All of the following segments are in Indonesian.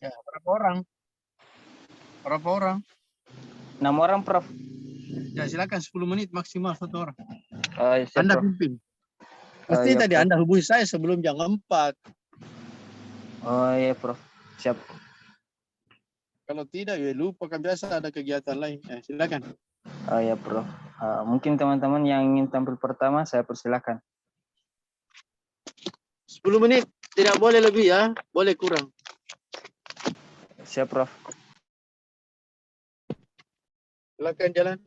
Ya, berapa orang? Berapa orang? 6 orang, Prof. Ya, silakan 10 menit maksimal satu orang. Siap, Anda Prof. pimpin. Mesti Iya, tadi Prof. Anda hubungi saya sebelum jam 4. Oh iya, Prof. Siap. Kalau tidak, ya lupa kan biasa ada kegiatan lain. Silakan. Oh iya, Prof. Mungkin teman-teman yang ingin tampil pertama, saya persilakan. 10 menit. Tidak boleh lebih ya. Boleh kurang. Siap, Prof. Silakan jalan.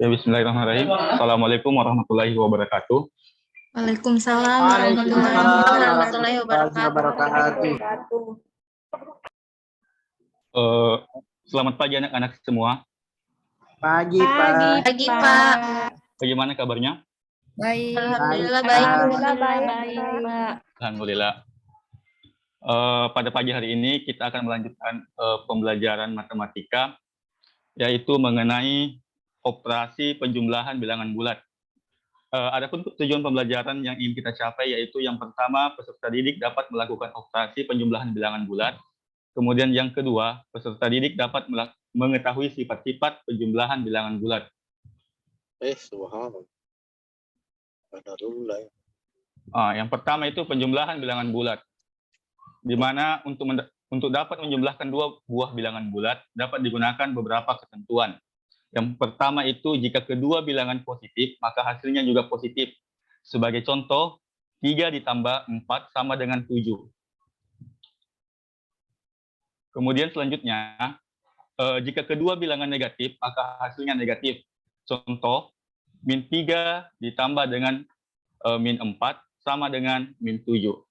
Ya, bismillahirrahmanirrahim. Assalamualaikum warahmatullahi wabarakatuh. Waalaikumsalam warahmatullahi wabarakatuh. Selamat pagi anak-anak semua. Pagi, Pak. Pagi, Pak. Bagaimana kabarnya? Baik. Alhamdulillah baik. Alhamdulillah. Pada pagi hari ini kita akan melanjutkan pembelajaran matematika, yaitu mengenai operasi penjumlahan bilangan bulat. Adapun tujuan pembelajaran yang ingin kita capai yaitu yang pertama, peserta didik dapat melakukan operasi penjumlahan bilangan bulat. Kemudian yang kedua, peserta didik dapat mengetahui sifat-sifat penjumlahan bilangan bulat. Subhanallah. Yang pertama itu penjumlahan bilangan bulat, di mana untuk dapat menjumlahkan dua buah bilangan bulat dapat digunakan beberapa ketentuan. Yang pertama itu jika kedua bilangan positif, maka hasilnya juga positif. Sebagai contoh, 3 ditambah 4 sama dengan 7. Kemudian selanjutnya, jika kedua bilangan negatif, maka hasilnya negatif. Contoh, min 3 ditambah dengan min 4 sama dengan min 7.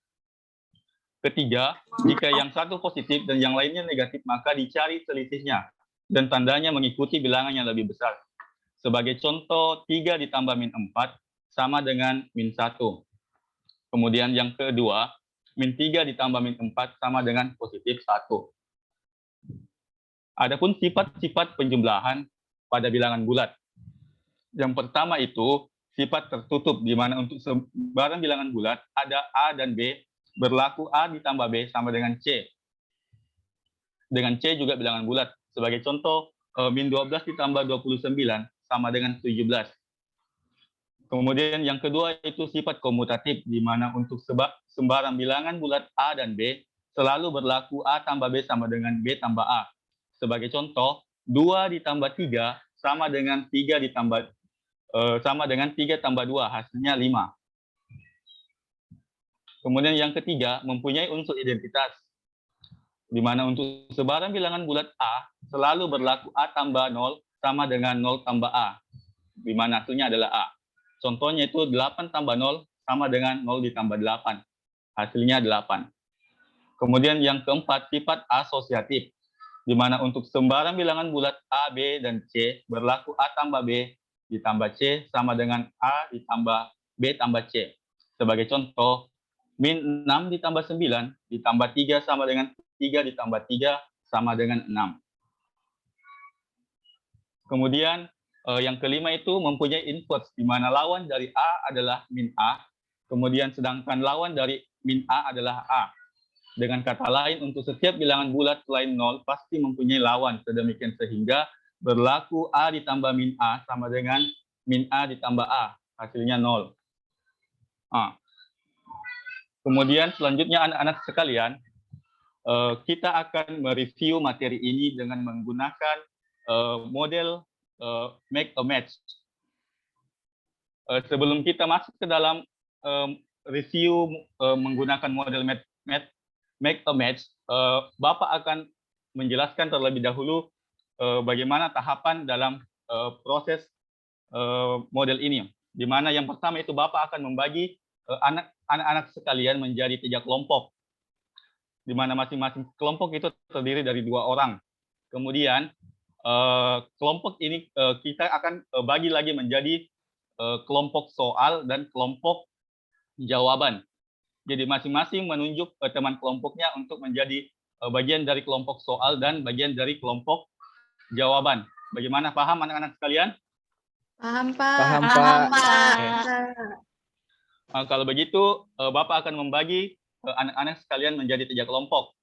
Ketiga, jika yang satu positif dan yang lainnya negatif, maka dicari selisihnya dan tandanya mengikuti bilangan yang lebih besar. Sebagai contoh, 3 ditambah min 4 sama dengan min 1. Kemudian yang kedua, min 3 ditambah min 4 sama dengan positif 1. Adapun sifat-sifat penjumlahan pada bilangan bulat. Yang pertama itu sifat tertutup, di mana untuk sebaran bilangan bulat ada A dan B, berlaku A ditambah B sama dengan C. Dengan C juga bilangan bulat. Sebagai contoh, min 12 ditambah 29 sama dengan 17. Kemudian yang kedua itu sifat komutatif, di mana untuk sembarang bilangan bulat A dan B selalu berlaku A tambah B sama dengan B tambah A. Sebagai contoh, 2 ditambah 3 sama dengan 3 tambah 2, hasilnya 5. Kemudian yang ketiga, mempunyai unsur identitas, di mana untuk sebaran bilangan bulat A selalu berlaku A tambah 0 sama dengan 0 tambah A, di mana hasilnya adalah A. Contohnya itu 8 tambah 0 sama dengan 0 ditambah 8, hasilnya 8. Kemudian yang keempat, sifat asosiatif, di mana untuk sembarang bilangan bulat A, B, dan C berlaku A tambah B ditambah C sama dengan A ditambah B tambah C. Sebagai contoh, min 6 ditambah 9 ditambah 3 sama dengan 3 ditambah 3 sama dengan 6. Kemudian yang kelima itu mempunyai inverse, di mana lawan dari A adalah min A, kemudian sedangkan lawan dari min A adalah A. Dengan kata lain, untuk setiap bilangan bulat selain 0 pasti mempunyai lawan, sedemikian sehingga berlaku A ditambah min A sama dengan min A ditambah A, hasilnya 0. Kemudian selanjutnya anak-anak sekalian, kita akan mereview materi ini dengan menggunakan model make a match. Sebelum kita masuk ke dalam review menggunakan model make a match, Bapak akan menjelaskan terlebih dahulu bagaimana tahapan dalam proses model ini. Di mana yang pertama itu Bapak akan membagi anak-anak sekalian menjadi 3 kelompok, di mana masing-masing kelompok itu terdiri dari 2 orang. Kemudian kelompok ini kita akan bagi lagi menjadi kelompok soal dan kelompok jawaban. Jadi masing-masing menunjuk teman kelompoknya untuk menjadi bagian dari kelompok soal dan bagian dari kelompok jawaban. Bagaimana, paham anak-anak sekalian? Paham, Pak. Paham, Pak. Kalau begitu, Bapak akan membagi anak-anak sekalian menjadi 3 kelompok.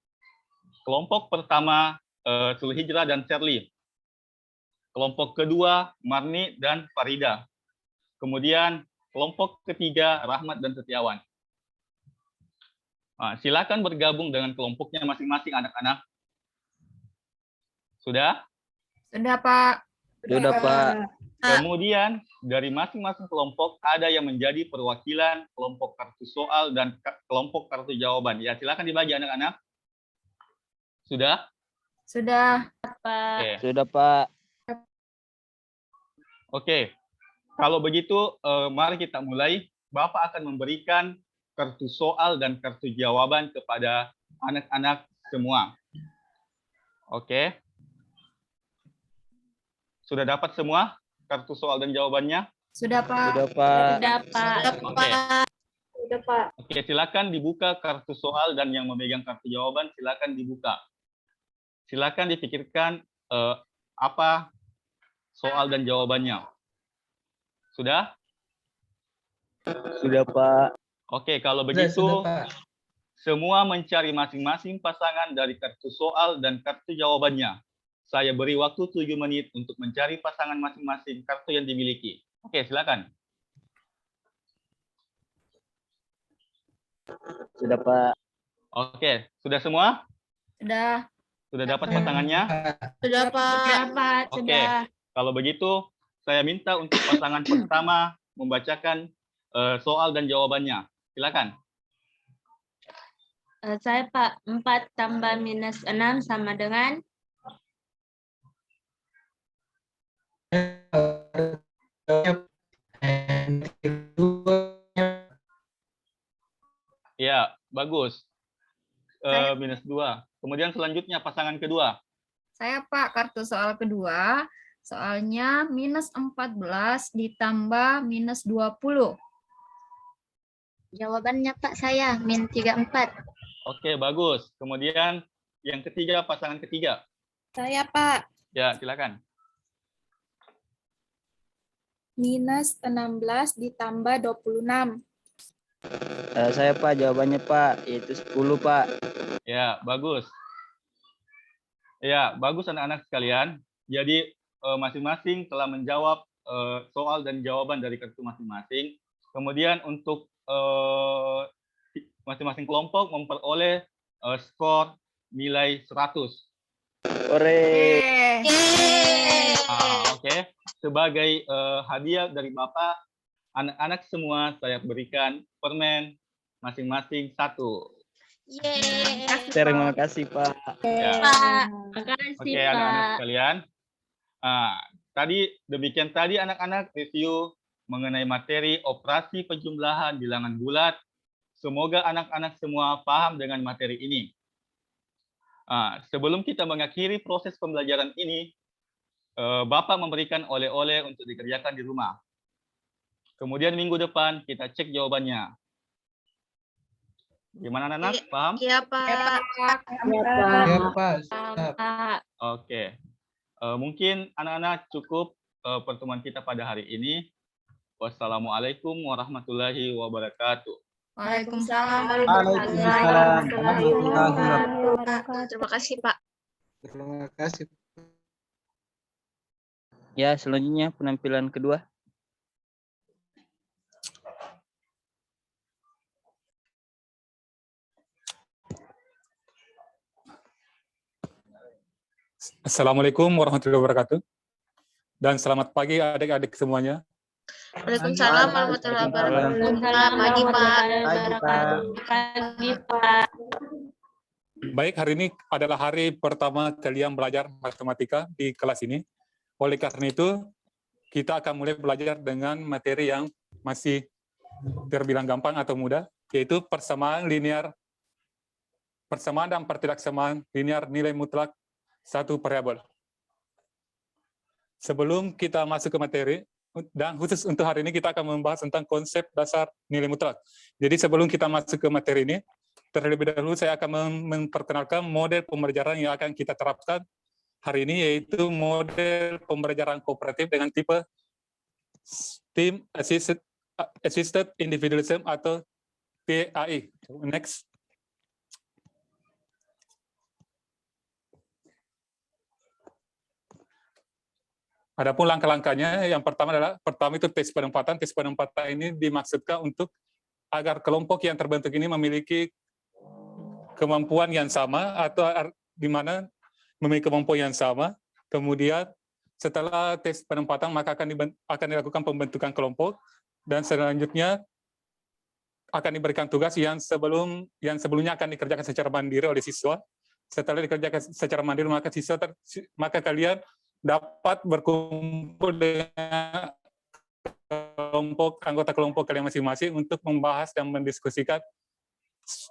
Kelompok pertama, Sulhijrah dan Sherly. Kelompok kedua, Marni dan Farida. Kemudian kelompok ketiga, Rahmat dan Setiawan. Silakan bergabung dengan kelompoknya masing-masing anak-anak. Sudah? Sudah, Pak. Sudah, Pak. Kemudian dari masing-masing kelompok ada yang menjadi perwakilan kelompok kartu soal dan kelompok kartu jawaban. Ya, silakan dibagi anak-anak. Sudah? Sudah. Oke. Sudah, Pak. Oke. Kalau begitu, mari kita mulai. Bapak akan memberikan kartu soal dan kartu jawaban kepada anak-anak semua. Oke. Sudah dapat semua kartu soal dan jawabannya? Sudah, Pak. Sudah, Pak. Sudah, Pak. Oke. Sudah, Pak. Oke, silakan dibuka kartu soal dan yang memegang kartu jawaban silakan dibuka. Silakan dipikirkan apa soal dan jawabannya. Sudah? Sudah, Pak. Oke, kalau begitu semua mencari masing-masing pasangan dari kartu soal dan kartu jawabannya. Saya beri waktu 7 menit untuk mencari pasangan masing-masing kartu yang dimiliki. Oke, silakan. Sudah, Pak. Oke, sudah semua? Sudah. Sudah dapat pasangannya? Sudah, Pak. Sudah, Pak. Oke, kalau begitu saya minta untuk pasangan pertama membacakan soal dan jawabannya. Silakan. Saya, Pak, 4 tambah minus 6 sama dengan? Ya, bagus. Minus 2. Kemudian selanjutnya pasangan kedua. Saya, Pak, kartu soal kedua. Soalnya minus 14 ditambah minus 20. Jawabannya, Pak, saya min 34. Oke, bagus. Kemudian yang ketiga, pasangan ketiga. Saya, Pak, Ya, silakan. minus 16 ditambah 26. Saya, Pak, jawabannya, Pak, yaitu 10, Pak. Ya, bagus. Ya, bagus anak-anak sekalian. Jadi masing-masing telah menjawab soal dan jawaban dari kartu masing-masing. Kemudian untuk masing-masing kelompok memperoleh skor nilai 100. Ore. Oke. Sebagai hadiah dari Bapak, anak-anak semua saya berikan permen masing-masing 1. Yeay. Terima kasih, Pak. Ya. Pak, makasih, Oke, anak-anak Pak. sekalian. Demikian tadi anak-anak review mengenai materi operasi penjumlahan bilangan bulat. Semoga anak-anak semua paham dengan materi ini. Sebelum kita mengakhiri proses pembelajaran ini, Bapak memberikan oleh-oleh untuk dikerjakan di rumah. Kemudian minggu depan kita cek jawabannya. Gimana anak-anak? Paham? Iya, Pak. Pak. Oke. Mungkin anak-anak cukup pertemuan kita pada hari ini. Wassalamualaikum warahmatullahi wabarakatuh. Waalaikumsalam. Terima kasih, Pak. Terima kasih. Ya, selanjutnya penampilan kedua. Assalamualaikum warahmatullahi wabarakatuh. Dan selamat pagi adik-adik semuanya. Waalaikumsalam warahmatullahi wabarakatuh. Pagi, Pak. Pagi, Pak. Baik, hari ini adalah hari pertama kalian belajar matematika di kelas ini. Oleh karena itu, kita akan mulai belajar dengan materi yang masih terbilang gampang atau mudah, yaitu persamaan dan pertidaksamaan linear nilai mutlak satu variabel. Sebelum kita masuk ke materi, dan khusus untuk hari ini kita akan membahas tentang konsep dasar nilai mutlak. Jadi sebelum kita masuk ke materi ini, terlebih dahulu saya akan memperkenalkan model pembelajaran yang akan kita terapkan hari ini, yaitu model pembelajaran kooperatif dengan tipe Team Assisted Individualism atau TAI. Next. Adapun langkah-langkahnya, yang pertama itu tes penempatan. Tes penempatan ini dimaksudkan untuk agar kelompok yang terbentuk ini memiliki kemampuan yang sama atau di mana memiliki kemampuan yang sama. Kemudian setelah tes penempatan maka akan dilakukan pembentukan kelompok dan selanjutnya akan diberikan tugas yang sebelumnya akan dikerjakan secara mandiri oleh siswa. Setelah dikerjakan secara mandiri maka kalian dapat berkumpul dengan anggota kelompok kalian masing-masing untuk membahas dan mendiskusikan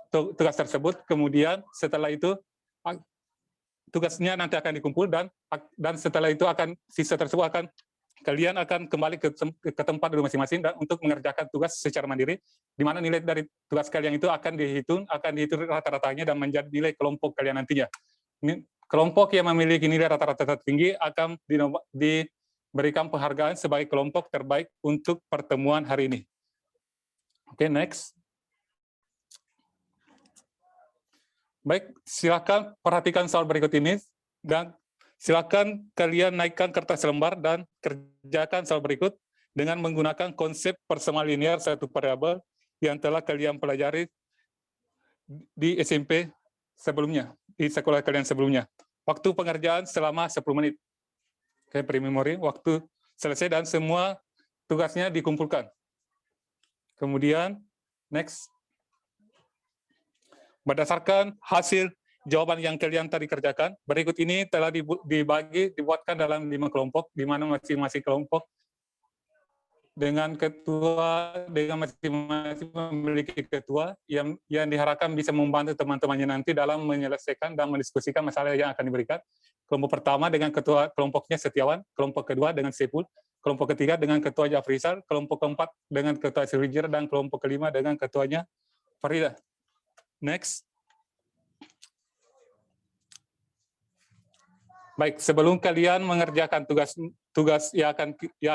tugas tersebut. Kemudian setelah itu tugasnya nanti akan dikumpul dan setelah itu siswa tersebut kalian akan kembali ke tempat dulu masing-masing dan untuk mengerjakan tugas secara mandiri, di mana nilai dari tugas kalian itu akan dihitung rata-ratanya dan menjadi nilai kelompok kalian nantinya. Kelompok yang memiliki nilai rata-rata tertinggi akan diberikan penghargaan sebagai kelompok terbaik untuk pertemuan hari ini. Oke, next. Baik, silakan perhatikan soal berikut ini dan silakan kalian naikkan kertas lembar dan kerjakan soal berikut dengan menggunakan konsep persamaan linear satu variabel yang telah kalian pelajari di SMP sebelumnya, di sekolah kalian sebelumnya. Waktu pengerjaan selama 10 menit. Oke, pre-memory, waktu selesai dan semua tugasnya dikumpulkan. Kemudian, next. Berdasarkan hasil jawaban yang kalian tadi kerjakan, berikut ini telah dibuatkan dalam 5 kelompok, di mana masing-masing kelompok dengan masing-masing memiliki ketua yang diharapkan bisa membantu teman-temannya nanti dalam menyelesaikan dan mendiskusikan masalah yang akan diberikan. Kelompok pertama dengan ketua kelompoknya Setiawan, kelompok kedua dengan Sepul, kelompok ketiga dengan ketua Jafrizal, kelompok keempat dengan ketua Sriwijaya, dan kelompok kelima dengan ketuanya Farida. Next. Baik, sebelum kalian mengerjakan tugas yang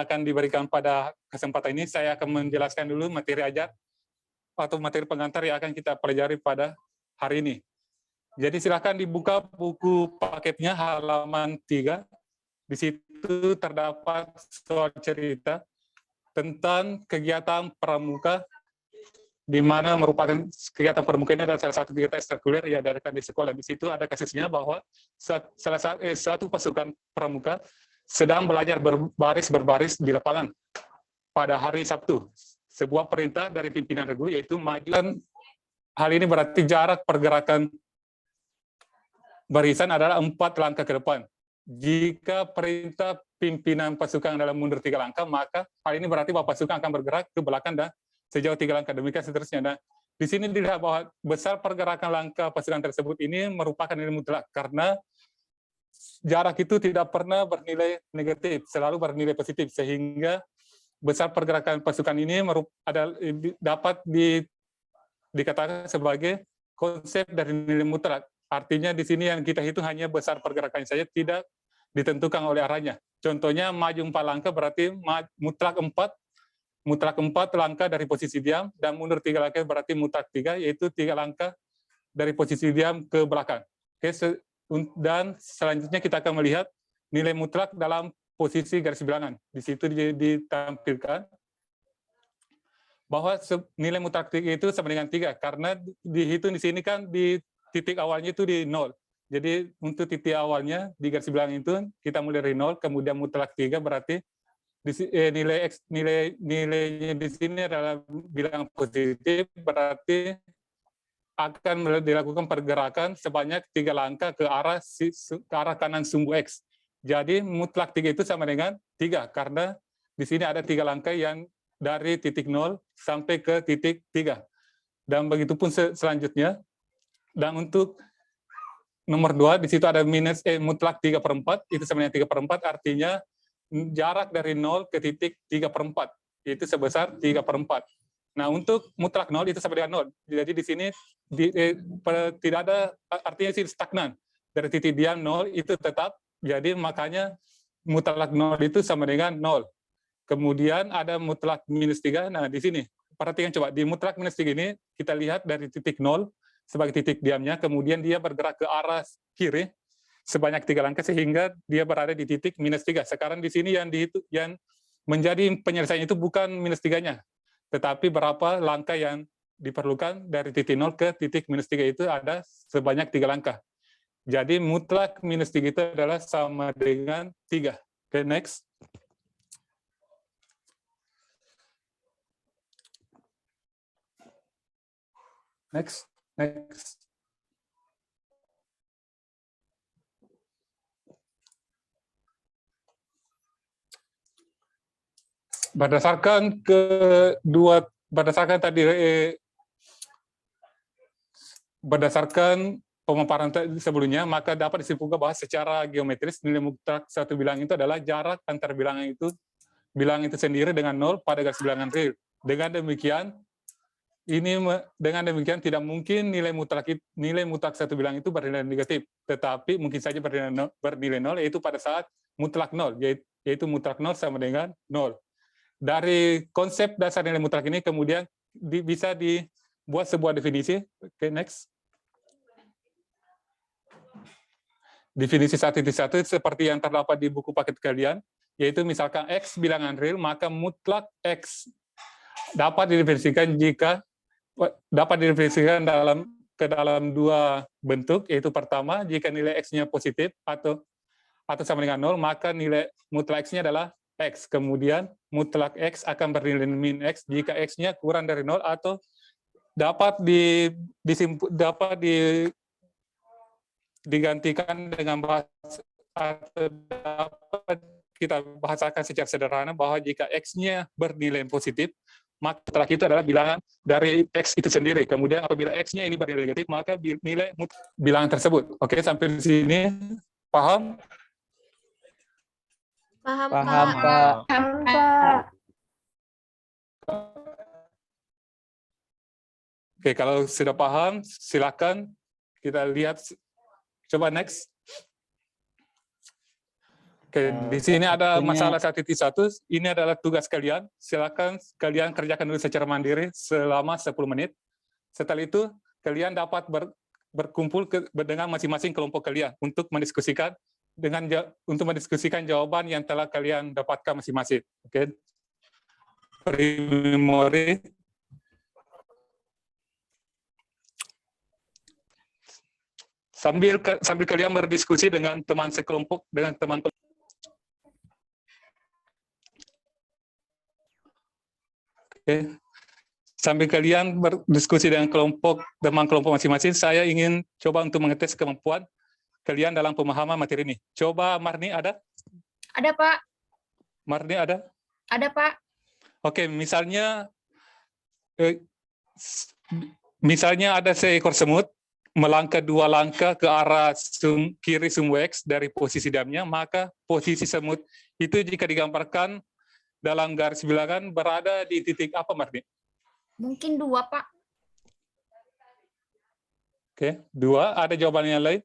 akan diberikan pada kesempatan ini, saya akan menjelaskan dulu materi ajar atau materi pengantar yang akan kita pelajari pada hari ini. Jadi silakan dibuka buku paketnya halaman 3. Di situ terdapat soal cerita tentang kegiatan pramuka, di mana merupakan kegiatan pramuka ini adalah salah satu kegiatan ekstrakurikuler yang diadakan di sekolah. Di situ ada kasusnya bahwa satu pasukan pramuka sedang belajar berbaris di lapangan pada hari Sabtu. Sebuah perintah dari pimpinan regu yaitu maju. Hal ini berarti jarak pergerakan barisan adalah 4 langkah ke depan. Jika perintah pimpinan pasukan adalah mundur 3 langkah, maka hal ini berarti bahwa pasukan akan bergerak ke belakang dan sejauh 3 langkah, demikian seterusnya. Nah, di sini dilihat bahwa besar pergerakan langkah pasukan tersebut ini merupakan nilai mutlak, karena jarak itu tidak pernah bernilai negatif, selalu bernilai positif, sehingga besar pergerakan pasukan ini dapat dikatakan sebagai konsep dari nilai mutlak. Artinya di sini yang kita hitung hanya besar pergerakan saja, tidak ditentukan oleh arahnya. Contohnya maju 4 langkah berarti mutlak 4 langkah dari posisi diam, dan mundur 3 langkah berarti mutlak 3, yaitu 3 langkah dari posisi diam ke belakang. Oke, dan selanjutnya kita akan melihat nilai mutlak dalam posisi garis bilangan. Di situ ditampilkan bahwa nilai mutlak 3 itu sama dengan 3, karena dihitung di sini kan di titik awalnya itu di 0. Jadi untuk titik awalnya di garis bilangan itu kita mulai dari 0, kemudian mutlak 3 berarti nilainya di sini adalah bilangan positif, berarti akan dilakukan pergerakan sebanyak 3 langkah ke arah kanan sumbu X. Jadi mutlak 3 itu sama dengan 3, karena di sini ada 3 langkah yang dari titik 0 sampai ke titik 3. Dan begitu pun selanjutnya. Dan untuk nomor 2, di situ ada mutlak 3/4, itu sama dengan 3/4, artinya jarak dari 0 ke titik 3/4, yaitu sebesar 3/4. Nah, untuk mutlak nol itu sama dengan nol. Jadi di sini tidak ada, artinya sih stagnan. Dari titik diam nol itu tetap, jadi makanya mutlak nol itu sama dengan nol. Kemudian ada mutlak minus 3. Nah, di sini perhatikan coba, di mutlak minus 3 ini kita lihat dari titik nol sebagai titik diamnya, kemudian dia bergerak ke arah kiri sebanyak 3 langkah sehingga dia berada di titik minus 3. Sekarang di sini yang menjadi penyelesaian itu bukan minus 3-nya, tetapi berapa langkah yang diperlukan dari titik 0 ke titik minus 3 itu ada sebanyak 3 langkah. Jadi mutlak minus 3 itu adalah sama dengan 3. Oke, next. Next. Berdasarkan berdasarkan pemaparan sebelumnya, maka dapat disimpulkan bahwa secara geometris nilai mutlak satu bilangan itu adalah jarak antar bilangan itu sendiri dengan nol pada garis bilangan real. Dengan demikian tidak mungkin nilai mutlak satu bilangan itu bernilai negatif, tetapi mungkin saja bernilai nol, yaitu pada saat mutlak nol, yaitu mutlak nol sama dengan nol. Dari konsep dasar nilai mutlak ini kemudian bisa dibuat sebuah definisi. Oke, next. Definisi 1.1 seperti yang terdapat di buku paket kalian, yaitu misalkan X bilangan real, maka mutlak X dapat didefinisikan ke dalam dua bentuk, yaitu pertama, jika nilai X-nya positif atau sama dengan 0, maka nilai mutlak X-nya adalah X. Kemudian mutlak X akan bernilai min X jika X-nya kurang dari 0 atau digantikan dengan bahasa, atau dapat kita bahasakan secara sederhana bahwa jika X-nya bernilai positif, maka mutlak itu adalah bilangan dari X itu sendiri. Kemudian apabila X-nya ini bernilai negatif, maka nilai bilangan tersebut. Oke, sampai di sini paham? Paham, Paham, Pak. Pak. Oke, kalau sudah paham, silakan kita lihat. Coba next. Oke, di sini ada masalah 1.1. Ini adalah tugas kalian. Silakan kalian kerjakan dulu secara mandiri selama 10 menit. Setelah itu, kalian dapat berkumpul dengan masing-masing kelompok kalian untuk mendiskusikan jawaban yang telah kalian dapatkan masing-masing. Oke. Memori. Sambil kalian berdiskusi dengan teman sekelompok, Oke. Sambil kalian berdiskusi dengan teman kelompok masing-masing, saya ingin coba untuk mengetes kemampuan kalian dalam pemahaman materi ini. Coba Marni ada? Ada, Pak. Marni ada? Ada, Pak. Oke, misalnya ada seekor semut melangkah 2 langkah ke arah kiri sumbu X dari posisi diamnya, maka posisi semut itu jika digambarkan dalam garis bilangan berada di titik apa, Marni? Mungkin 2, Pak. Oke, 2. Ada jawaban yang lain?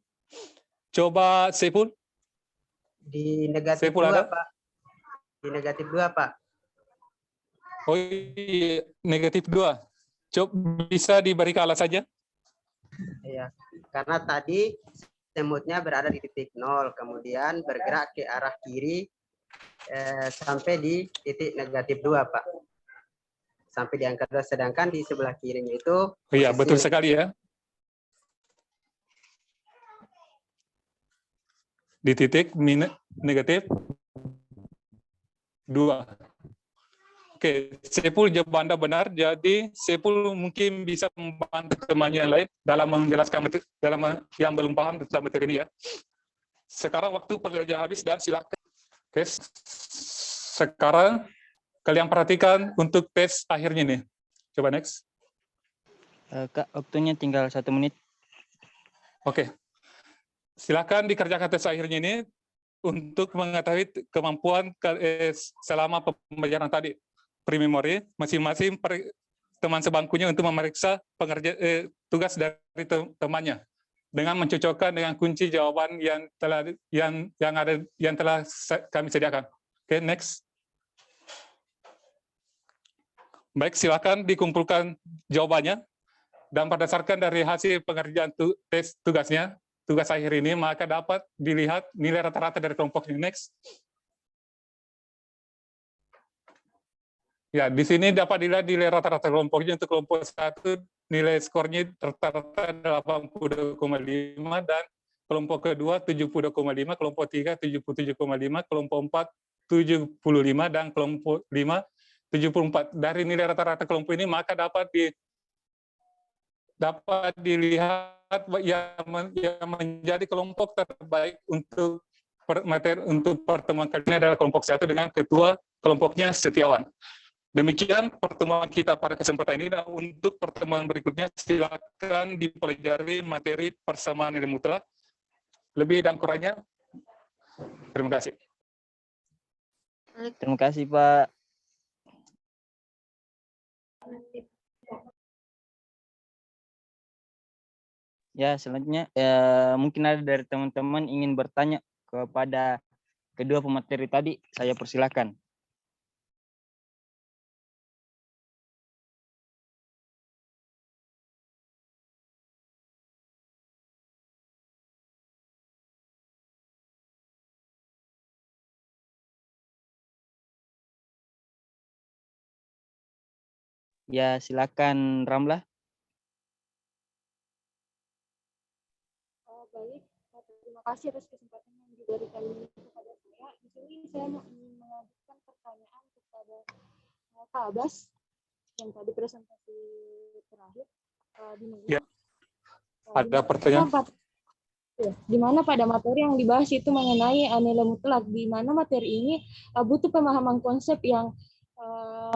Coba Saiful. Di negatif Saiful 2, ada? Pak. Di negatif 2, Pak. Oh iya, negatif 2. Coba bisa diberikan alasannya? Iya, karena tadi semutnya berada di titik 0, kemudian bergerak ke arah kiri sampai di titik negatif 2, Pak. Sampai di angka 2, sedangkan di sebelah kirinya itu... Iya, betul sekali ya. Di titik negatif 2. Oke, Saiful jawaban Anda benar. Jadi Saiful mungkin bisa membantu temannya yang lain dalam menjelaskan yang belum paham tentang materi ini ya. Sekarang waktu pengerjaan habis dan silakan. Oke, sekarang kalian perhatikan untuk tes akhirnya nih. Coba next. Kak, waktunya tinggal 1 menit. Oke. Silakan dikerjakan tes akhirnya ini untuk mengetahui kemampuan selama pembelajaran tadi. Pre-memori, masing-masing teman sebangkunya untuk memeriksa tugas dari temannya dengan mencocokkan dengan kunci jawaban yang telah kami sediakan. Oke, next. Baik, silakan dikumpulkan jawabannya dan berdasarkan dari hasil pengerjaan tes tugas akhir ini, maka dapat dilihat nilai rata-rata dari kelompoknya. Next. Ya, di sini dapat dilihat nilai rata-rata kelompoknya. Untuk kelompok 1 nilai skornya rata-rata 80,5 dan kelompok kedua 70,5, kelompok 3 77,5, kelompok 4 75 dan kelompok 5 74. Dari nilai rata-rata kelompok ini maka dapat dilihat yang menjadi kelompok terbaik untuk pertemuan kali ini adalah kelompok 1 dengan ketua kelompoknya Setiawan. Demikian pertemuan kita pada kesempatan ini. Dan untuk pertemuan berikutnya silakan dipelajari materi persamaan nilai mutlak. Lebih dan kurangnya, terima kasih. Terima kasih, Pak. Ya, selanjutnya mungkin ada dari teman-teman ingin bertanya kepada kedua pemateri tadi, saya persilakan. Ya, silakan Ramlah. Baik, terima kasih atas kesempatan yang diberikan kepada saya. Di sini saya ingin mengajukan pertanyaan kepada Pak Abbas yang tadi presentasi terakhir. Ya, ada pertanyaan. Di mana pada materi yang dibahas itu mengenai nilai mutlak, di mana materi ini butuh pemahaman konsep yang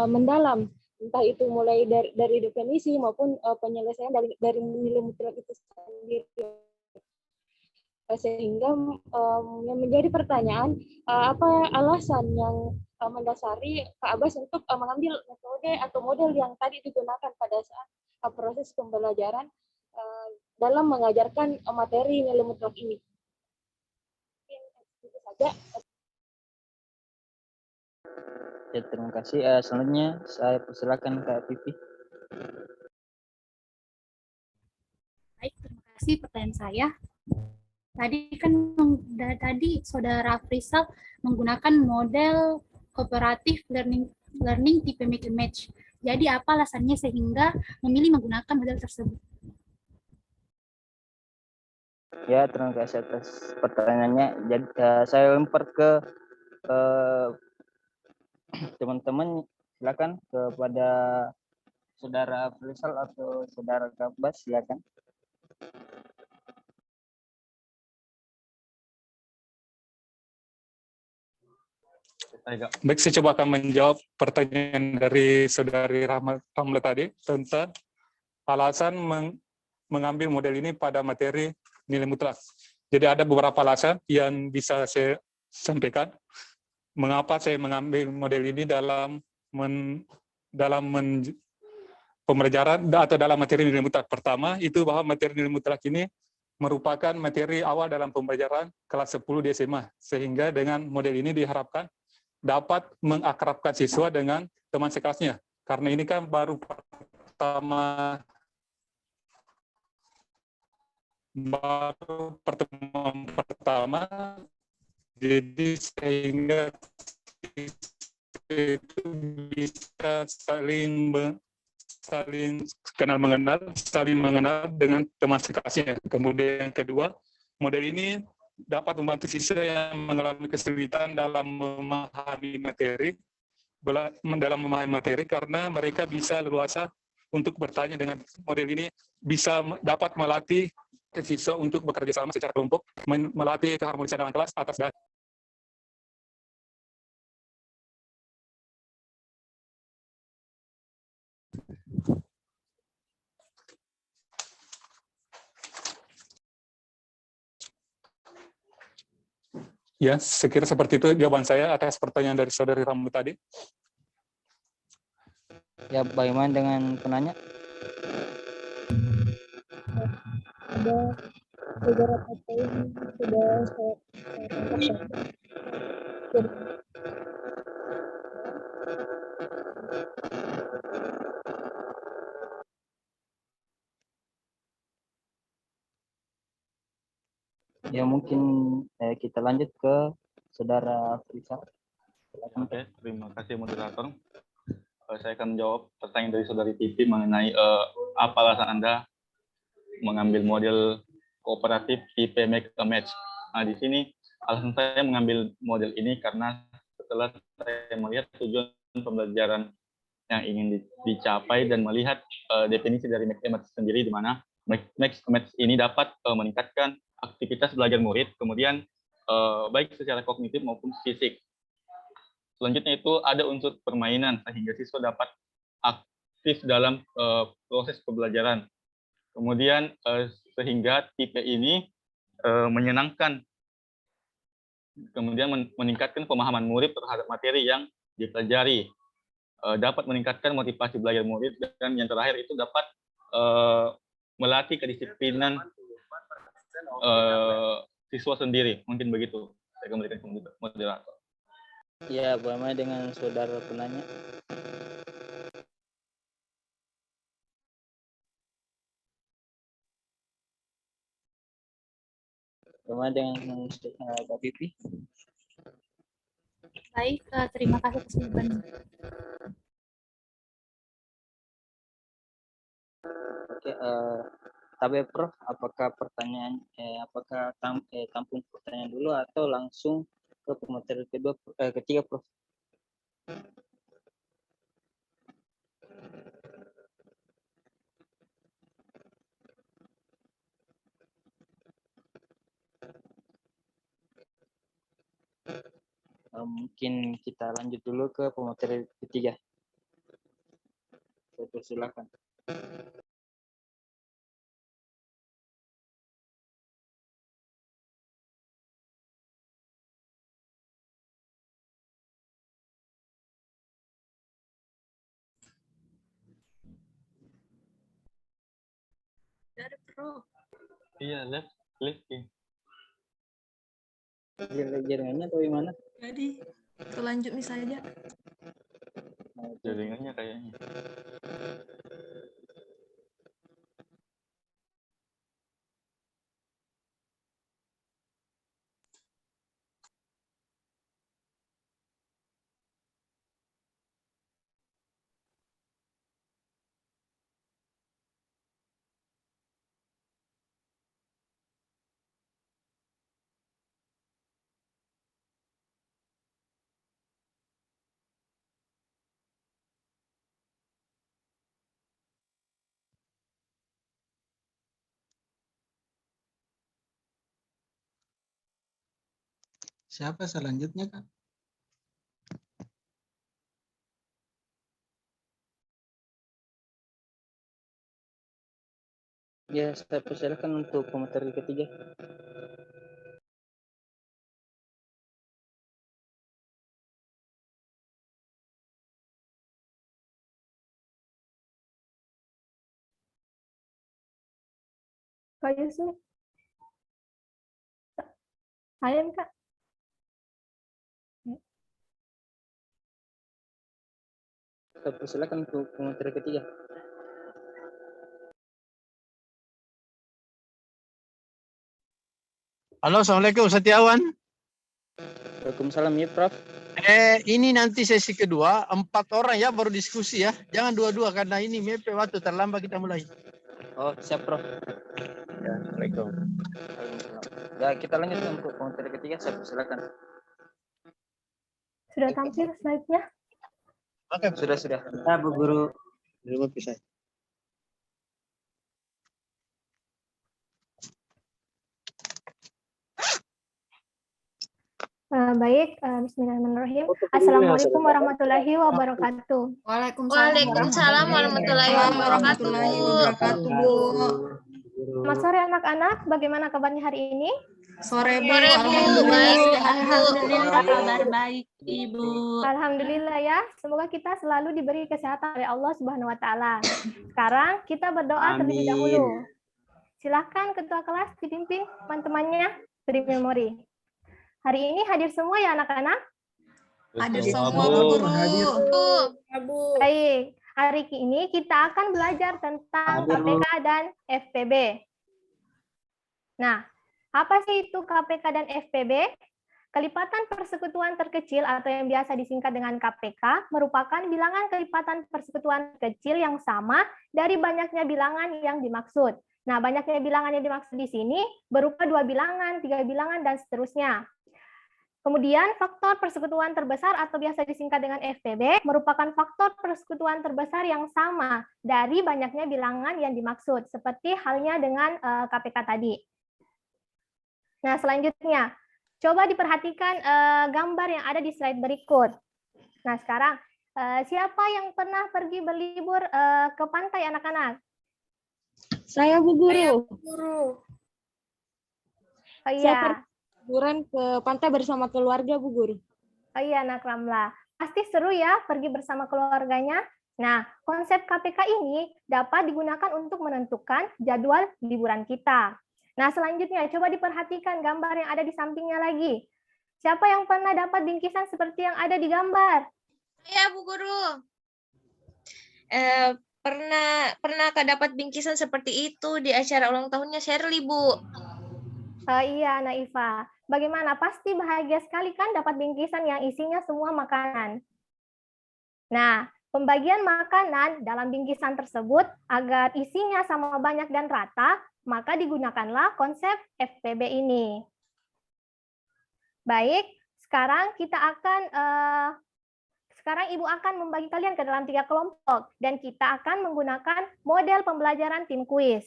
mendalam, entah itu mulai dari definisi maupun penyelesaian dari nilai mutlak itu sendiri. Sehingga yang menjadi pertanyaan, apa alasan yang mendasari Pak Abbas untuk mengambil metode atau model yang tadi digunakan pada saat proses pembelajaran dalam mengajarkan materi nilai mutlak ini. Itu saja. Ya, terima kasih. Selanjutnya saya persilakan Kak Pipi. Baik, terima kasih pertanyaan saya. Tadi Saudara Afrizal menggunakan model kooperatif learning tipe mix and match. Jadi apa alasannya sehingga memilih menggunakan model tersebut? Ya, terima kasih atas pertanyaannya. Jadi saya lempar ke teman-teman, silakan kepada Saudara Afrizal atau Saudara Abbas, silakan. Baik, saya coba akan menjawab pertanyaan dari Saudari Ramla tadi tentang alasan mengambil model ini pada materi nilai mutlak. Jadi ada beberapa alasan yang bisa saya sampaikan mengapa saya mengambil model ini dalam pembelajaran atau dalam materi nilai mutlak. Pertama, itu bahwa materi nilai mutlak ini merupakan materi awal dalam pembelajaran kelas 10 di SMA, sehingga dengan model ini diharapkan dapat mengakrabkan siswa dengan teman sekelasnya. Karena ini kan baru pertemuan pertama, jadi sehingga itu bisa saling kenal mengenal, saling mengenal dengan teman sekelasnya. Kemudian yang kedua, model ini dapat membantu siswa yang mengalami kesulitan dalam memahami materi, karena mereka bisa leluasa untuk bertanya. Dengan model ini bisa dapat melatih siswa untuk bekerja sama secara kelompok, melatih keharmonisan dalam kelas atas dasar ya, sekira seperti itu jawaban saya atas pertanyaan dari Saudari Ramlu tadi. Ya, bagaimana dengan penanya? Ada beberapa poin sudah saya tangkap. Jadi, Ya, mungkin kita lanjut ke Saudara Frisa. Oke, terima kasih moderator. Saya akan menjawab pertanyaan dari Saudari Titi mengenai apa alasan Anda mengambil model kooperatif tipe make a match. Nah, di sini alasan saya mengambil model ini karena setelah saya melihat tujuan pembelajaran yang ingin dicapai dan melihat definisi dari make a match sendiri, di mana make a match ini dapat meningkatkan aktivitas belajar murid, kemudian baik secara kognitif maupun fisik. Selanjutnya itu ada unsur permainan sehingga siswa dapat aktif dalam proses pembelajaran. Kemudian sehingga tipe ini menyenangkan, kemudian meningkatkan pemahaman murid terhadap materi yang dipelajari, dapat meningkatkan motivasi belajar murid, dan yang terakhir itu dapat melatih kedisiplinan siswa sendiri. Mungkin begitu saya kembalikan ke moderator. Ya, bagaimana dengan saudara penanya? Bagaimana dengan Kak Pipi? Baik, terima kasih atas jawabannya. Oke, Tabe Prof, apakah pertanyaan tampung pertanyaan dulu atau langsung ke pemateri ketiga, Prof? Mungkin kita lanjut dulu ke pemateri ketiga. Saya persilakan. Dari Pro. Iya, left clicking. Jaringannya atau gimana? Jadi, lanjut nih saja. Jaringannya kayaknya. Siapa selanjutnya, Kak? Ya, saya persilakan untuk pemateri ketiga. Kak Yusuf. Ayam, Kak. Saya persilakan untuk pemateri ketiga. Halo, Assalamualaikum Setiawan. Waalaikumsalam ya, Prof. Ini nanti sesi kedua, 4 orang ya baru diskusi ya. Jangan dua-dua karena ini mepet waktu terlambat kita mulai. Oh, siap, Prof. Ya, Assalamualaikum. Ya, kita lanjut untuk pemateri ketiga. Saya persilakan. Sudah tampil slide-nya? Oke, Sudah. Ya, Bu Guru. Terima kasih. Baik, bismillahirrahmanirrahim. Assalamualaikum warahmatullahi wabarakatuh. Waalaikumsalam warahmatullahi wabarakatuh. Selamat sore anak-anak, bagaimana kabarnya hari ini? Sore Bu. Sore, Bu. Alhamdulillah. Alhamdulillah kabar baik, Ibu. Alhamdulillah ya. Semoga kita selalu diberi kesehatan oleh Allah Subhanahu wa taala. Sekarang kita berdoa terlebih dahulu. Silahkan ketua kelas dipimpin teman-temannya beri memori. Hari ini hadir semua ya anak-anak? Hadir semua Bu Guru. Baik. Hari ini kita akan belajar tentang KPK dan FPB. Nah, apa sih itu KPK dan FPB? Kelipatan persekutuan terkecil atau yang biasa disingkat dengan KPK merupakan bilangan kelipatan persekutuan kecil yang sama dari banyaknya bilangan yang dimaksud. Nah, banyaknya bilangan yang dimaksud di sini berupa 2 bilangan, 3 bilangan, dan seterusnya. Kemudian, faktor persekutuan terbesar atau biasa disingkat dengan FPB merupakan faktor persekutuan terbesar yang sama dari banyaknya bilangan yang dimaksud, seperti halnya dengan KPK tadi. Nah, selanjutnya, coba diperhatikan gambar yang ada di slide berikut. Nah, sekarang, siapa yang pernah pergi berlibur ke pantai anak-anak? Saya Bu Guru. Oh Saya iya. liburan ke pantai bersama keluarga Bu Guru. Oh iya, Nak Ramla. Pasti seru ya pergi bersama keluarganya. Nah, konsep KPK ini dapat digunakan untuk menentukan jadwal liburan kita. Nah, selanjutnya coba diperhatikan gambar yang ada di sampingnya lagi. Siapa yang pernah dapat bingkisan seperti yang ada di gambar? Ya Bu Guru. Pernah dapat bingkisan seperti itu di acara ulang tahunnya Shirley Bu. Iya, Naifa. Bagaimana? Pasti bahagia sekali kan dapat bingkisan yang isinya semua makanan. Nah, pembagian makanan dalam bingkisan tersebut agar isinya sama banyak dan rata, maka digunakanlah konsep FPB ini. Baik, sekarang Ibu akan membagi kalian ke dalam 3 kelompok dan kita akan menggunakan model pembelajaran tim kuis.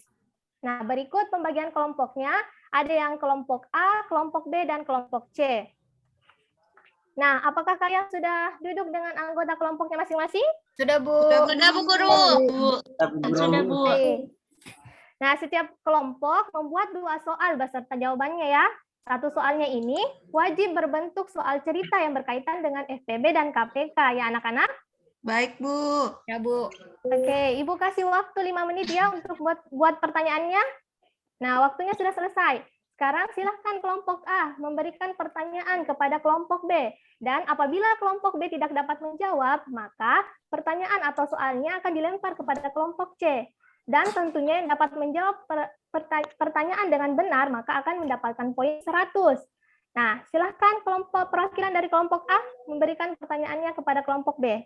Nah, berikut pembagian kelompoknya. Ada yang kelompok A, kelompok B, dan kelompok C. Nah, apakah kalian sudah duduk dengan anggota kelompoknya masing-masing? Sudah, Bu. Sudah Bu Guru. Sudah, Bu. Baik. Nah, setiap kelompok membuat 2 soal beserta jawabannya ya. Satu soalnya ini wajib berbentuk soal cerita yang berkaitan dengan FPB dan KPK ya anak-anak. Baik Bu. Ya Bu. Oke, Ibu kasih waktu 5 menit ya untuk buat pertanyaannya. Nah, waktunya sudah selesai. Sekarang silahkan kelompok A memberikan pertanyaan kepada kelompok B. Dan apabila kelompok B tidak dapat menjawab, maka pertanyaan atau soalnya akan dilempar kepada kelompok C. Dan tentunya yang dapat menjawab pertanyaan dengan benar, maka akan mendapatkan poin 100. Nah, silahkan kelompok perwakilan dari kelompok A memberikan pertanyaannya kepada kelompok B.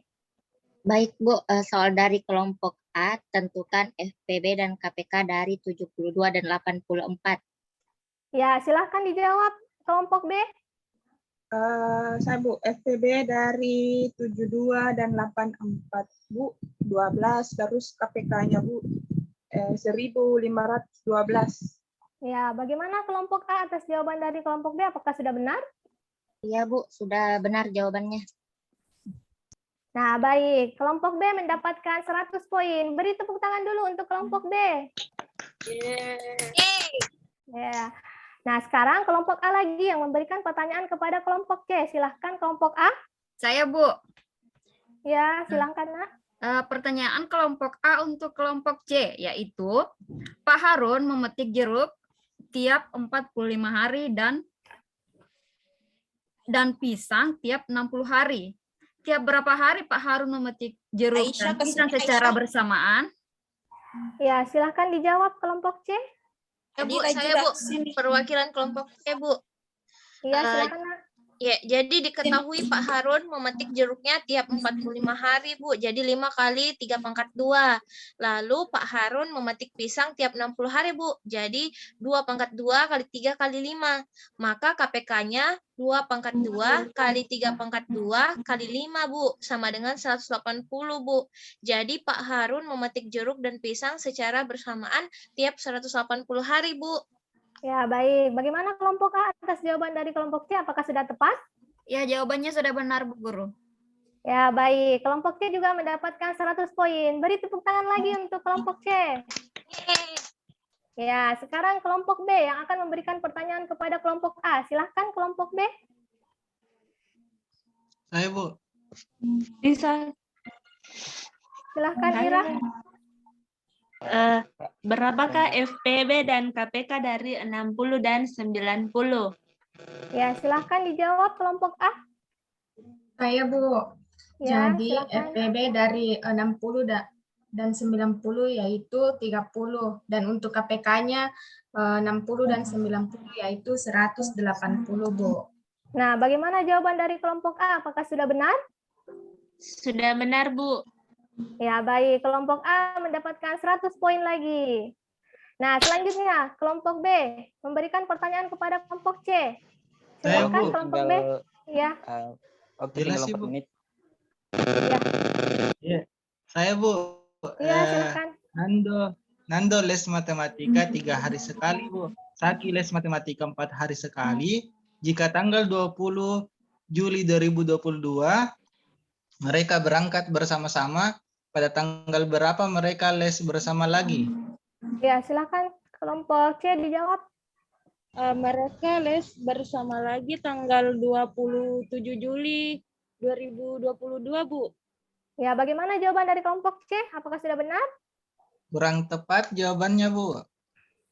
Baik Bu, soal dari kelompok A, tentukan FPB dan KPK dari 72 dan 84. Ya, silahkan dijawab kelompok B. Saya Bu, FPB dari 72 dan 84 Bu, 12, terus KPK-nya Bu 1512. Ya, bagaimana kelompok A atas jawaban dari kelompok B? Apakah sudah benar? Iya Bu, sudah benar jawabannya. Nah, baik. Kelompok B mendapatkan 100 poin. Beri tepuk tangan dulu untuk kelompok B. Ya. Nah, sekarang kelompok A lagi yang memberikan pertanyaan kepada kelompok C. Silahkan kelompok A. Saya, Bu. Ya, silahkan Nak. Pertanyaan kelompok A untuk kelompok C, yaitu Pak Harun memetik jeruk tiap 45 hari dan pisang tiap 60 hari. Tiap berapa hari Pak Harun memetik jeruk dan pisang secara bersamaan? Ya, silahkan dijawab kelompok C. Ya, Bu, saya Bu, perwakilan kelompok C Bu. Iya, silakan Nak. Ya, jadi diketahui Pak Harun memetik jeruknya tiap 45 hari, Bu. Jadi 5 kali 3 pangkat 2. Lalu Pak Harun memetik pisang tiap 60 hari, Bu. Jadi 2 pangkat 2 kali 3 kali 5. Maka KPK-nya 2 pangkat 2 kali 3 pangkat 2 kali 5, Bu. Sama dengan 180, Bu. Jadi Pak Harun memetik jeruk dan pisang secara bersamaan tiap 180 hari, Bu. Ya, baik. Bagaimana kelompok A atas jawaban dari kelompok C? Apakah sudah tepat? Ya, jawabannya sudah benar, Bu Guru. Ya, baik. Kelompok C juga mendapatkan 100 poin. Beri tepuk tangan lagi untuk kelompok C. Ya, sekarang kelompok B yang akan memberikan pertanyaan kepada kelompok A. Silahkan kelompok B. Saya, Bu. Bisa. Silahkan Ira. Berapakah FPB dan KPK dari 60 dan 90? Ya, silahkan dijawab kelompok A. Saya, Bu. Ya, Jadi silakan. FPB dari 60 dan 90 yaitu 30. Dan untuk KPK-nya 60 dan 90 yaitu 180, Bu. Nah, bagaimana jawaban dari kelompok A? Apakah sudah benar? Sudah benar, Bu. Ya, baik. Kelompok A mendapatkan 100 poin lagi. Nah, selanjutnya kelompok B memberikan pertanyaan kepada kelompok C. Saya, Silakan Bu. kelompok B. Ya. Oke, Jelas tinggal sih, 4 Bu. menit. Iya. Saya, Bu. Iya, silakan. Nando les matematika 3 hari sekali, Bu. Saki les matematika 4 hari sekali. Jika tanggal 20 Juli 2022 mereka berangkat bersama-sama, pada tanggal berapa mereka les bersama lagi? Ya, silakan kelompok C dijawab. Mereka les bersama lagi tanggal 27 Juli 2022, Bu. Ya, bagaimana jawaban dari kelompok C? Apakah sudah benar? Kurang tepat jawabannya, Bu.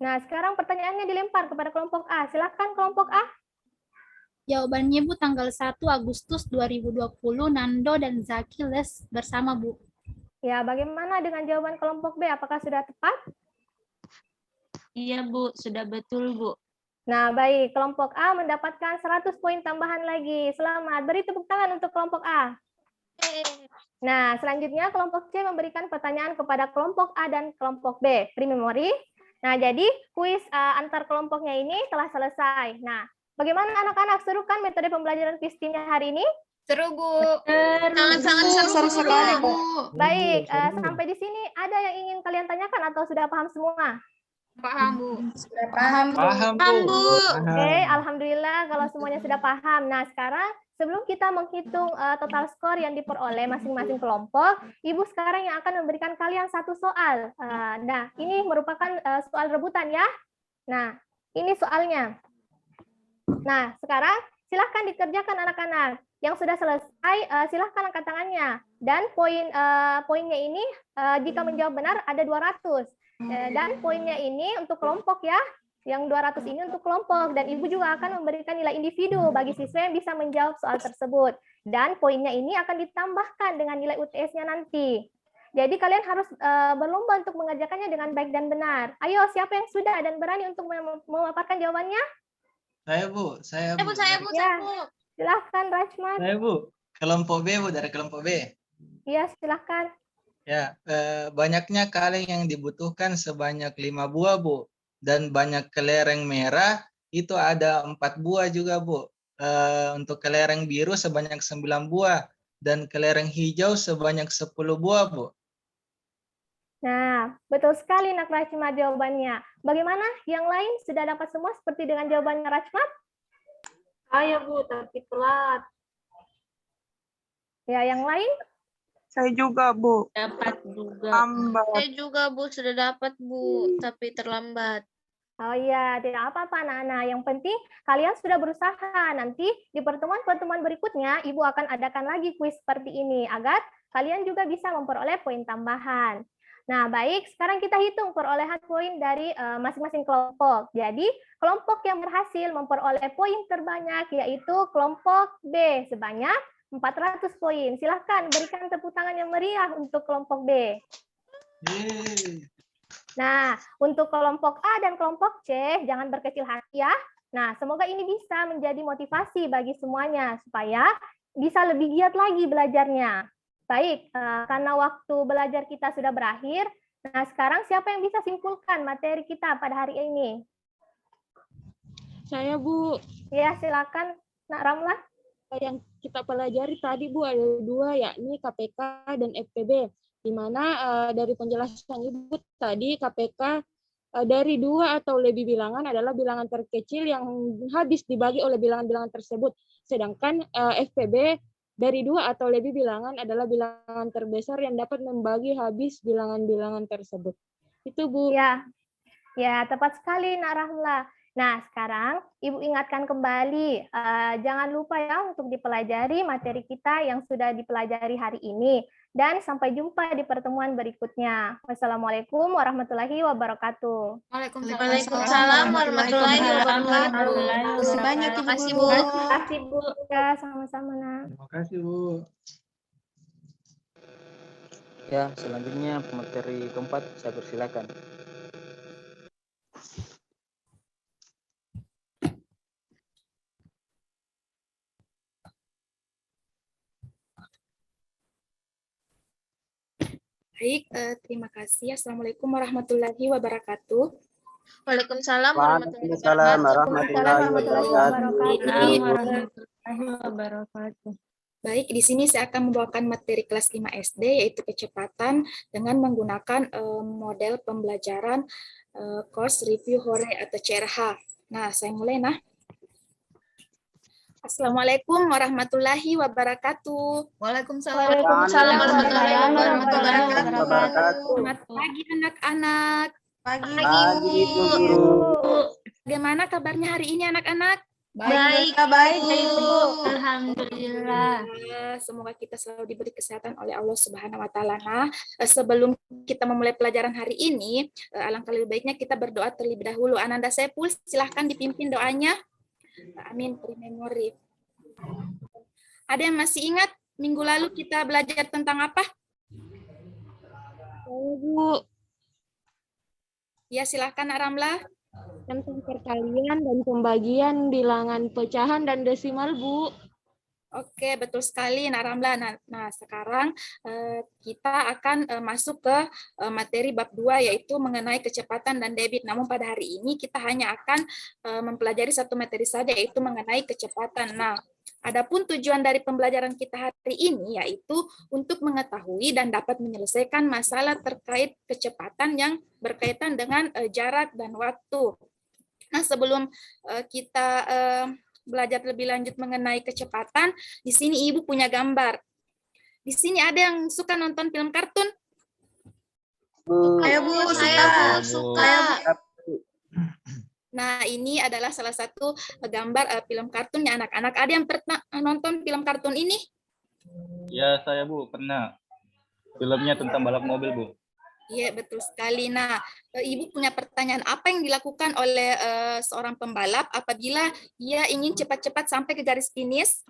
Nah, sekarang pertanyaannya dilempar kepada kelompok A. Silakan kelompok A. Jawabannya Bu, tanggal 1 Agustus 2020 Nando dan Zaki les bersama Bu. Ya, bagaimana dengan jawaban kelompok B? Apakah sudah tepat? Iya, Bu. Sudah betul, Bu. Nah, baik. Kelompok A mendapatkan 100 poin tambahan lagi. Selamat. Beri tepuk tangan untuk kelompok A. Nah, selanjutnya kelompok C memberikan pertanyaan kepada kelompok A dan kelompok B. Pre-memori. Nah, jadi kuis antar kelompoknya ini telah selesai. Nah, bagaimana anak-anak, seru kan metode pembelajaran kuis timnya hari ini? Seru, Bu. Sangat-sangat seru, sekali, Bu. Baik, sampai di sini ada yang ingin kalian tanyakan atau sudah paham semua? Paham, Bu. Sudah paham, Bu. Paham, Bu. Oke, alhamdulillah kalau semuanya sudah paham. Nah, sekarang sebelum kita menghitung total skor yang diperoleh masing-masing kelompok, Ibu sekarang yang akan memberikan kalian satu soal. Nah, ini merupakan soal rebutan ya. Nah, ini soalnya. Nah, sekarang silahkan dikerjakan anak-anak. Yang sudah selesai, silahkan angkat tangannya. Dan poinnya ini, jika menjawab benar, ada 200. Dan poinnya ini untuk kelompok ya. Yang 200 ini untuk kelompok. Dan Ibu juga akan memberikan nilai individu bagi siswa yang bisa menjawab soal tersebut. Dan poinnya ini akan ditambahkan dengan nilai UTS-nya nanti. Jadi kalian harus berlomba untuk mengerjakannya dengan baik dan benar. Ayo, siapa yang sudah dan berani untuk memaparkan jawabannya? Saya, Bu. Saya, Bu. Ya, silahkan Rachmat. Saya, Bu. Kelompok B, Bu. Dari kelompok B. Iya, silahkan. Ya, banyaknya kaleng yang dibutuhkan sebanyak 5 buah, Bu. Dan banyak kelereng merah, itu ada 4 buah juga, Bu. Untuk kelereng biru sebanyak 9 buah. Dan kelereng hijau sebanyak 10 buah, Bu. Nah, betul sekali Nak Rachmat jawabannya. Bagaimana? Yang lain sudah dapat semua seperti dengan jawabannya Rachmat? Saya, Bu, tapi telat. Ya, yang lain? Saya juga, Bu. Dapat juga. Lambat. Saya juga, Bu, sudah dapat, Bu, tapi terlambat. Oh iya, tidak apa-apa anak-anak. Yang penting kalian sudah berusaha. Nanti di pertemuan-pertemuan berikutnya, Ibu akan adakan lagi kuis seperti ini agar kalian juga bisa memperoleh poin tambahan. Nah, baik. Sekarang kita hitung perolehan poin dari masing-masing kelompok. Jadi, kelompok yang berhasil memperoleh poin terbanyak yaitu kelompok B sebanyak 400 poin. Silahkan berikan tepuk tangan yang meriah untuk kelompok B. Nah, untuk kelompok A dan kelompok C, jangan berkecil hati ya. Nah, semoga ini bisa menjadi motivasi bagi semuanya supaya bisa lebih giat lagi belajarnya. Baik, karena waktu belajar kita sudah berakhir, nah sekarang siapa yang bisa simpulkan materi kita pada hari ini? Saya, Bu. Ya, silakan Nak Ramlah. Yang kita pelajari tadi, Bu, ada 2, yakni KPK dan FPB. Di mana dari penjelasan Ibu tadi, KPK dari 2 atau lebih bilangan adalah bilangan terkecil yang habis dibagi oleh bilangan-bilangan tersebut. Sedangkan FPB dari 2 atau lebih bilangan adalah bilangan terbesar yang dapat membagi habis bilangan-bilangan tersebut. Itu, Bu. Ya. Ya, tepat sekali Nak Rahla. Nah, sekarang Ibu ingatkan kembali, jangan lupa ya untuk dipelajari materi kita yang sudah dipelajari hari ini. Dan sampai jumpa di pertemuan berikutnya. Wassalamualaikum warahmatullahi wabarakatuh. Waalaikumsalam warahmatullahi wabarakatuh. Terima kasih banyak Ibu Terima kasih, Guru. Bu. Terima kasih Bu. Ya, sama-sama Nak. Terima kasih, Bu. Ya, selanjutnya pemateri keempat saya persilakan. Baik, terima kasih. Assalamualaikum warahmatullahi wabarakatuh. Waalaikumsalam Waalaikumsalam warahmatullahi wabarakatuh. Baik, di sini saya akan membawakan materi kelas 5 SD yaitu kecepatan dengan menggunakan model pembelajaran course review hore atau CRH. Nah, saya mulai nah. Assalamualaikum warahmatullahi wabarakatuh. Waalaikumsalam warahmatullahi wabarakatuh. Selamat pagi anak-anak. Pagi, Bu. Bagaimana kabarnya hari ini anak-anak? Baik, Bu. Alhamdulillah. Semoga kita selalu diberi kesehatan oleh Allah Subhanahu wa taala. Nah, sebelum kita memulai pelajaran hari ini, alangkah lebih baiknya kita berdoa terlebih dahulu. Ananda Sepul, silahkan dipimpin doanya. Amin, pri memori. Ada yang masih ingat minggu lalu kita belajar tentang apa? Bu, Ya, silahkan Nak Ramla. tentang perkalian dan pembagian bilangan pecahan dan desimal, Bu. Oke, betul sekali, Nak Ramla. Nah, sekarang kita akan masuk ke materi bab 2, yaitu mengenai kecepatan dan debit. Namun pada hari ini kita hanya akan mempelajari satu materi saja, yaitu mengenai kecepatan. Nah, adapun tujuan dari pembelajaran kita hari ini, yaitu untuk mengetahui dan dapat menyelesaikan masalah terkait kecepatan yang berkaitan dengan jarak dan waktu. Nah, sebelum kita belajar lebih lanjut mengenai kecepatan, di sini Ibu punya gambar. Di sini ada yang suka nonton film kartun? Saya, Bu, suka. Nah, ini adalah salah satu gambar film kartunnya anak-anak. Ada yang pernah nonton film kartun ini? Ya, saya Bu, pernah. Filmnya tentang balap mobil, Bu. Iya, betul sekali. Nah, Ibu punya pertanyaan, apa yang dilakukan oleh seorang pembalap apabila ia ingin cepat-cepat sampai ke garis finish?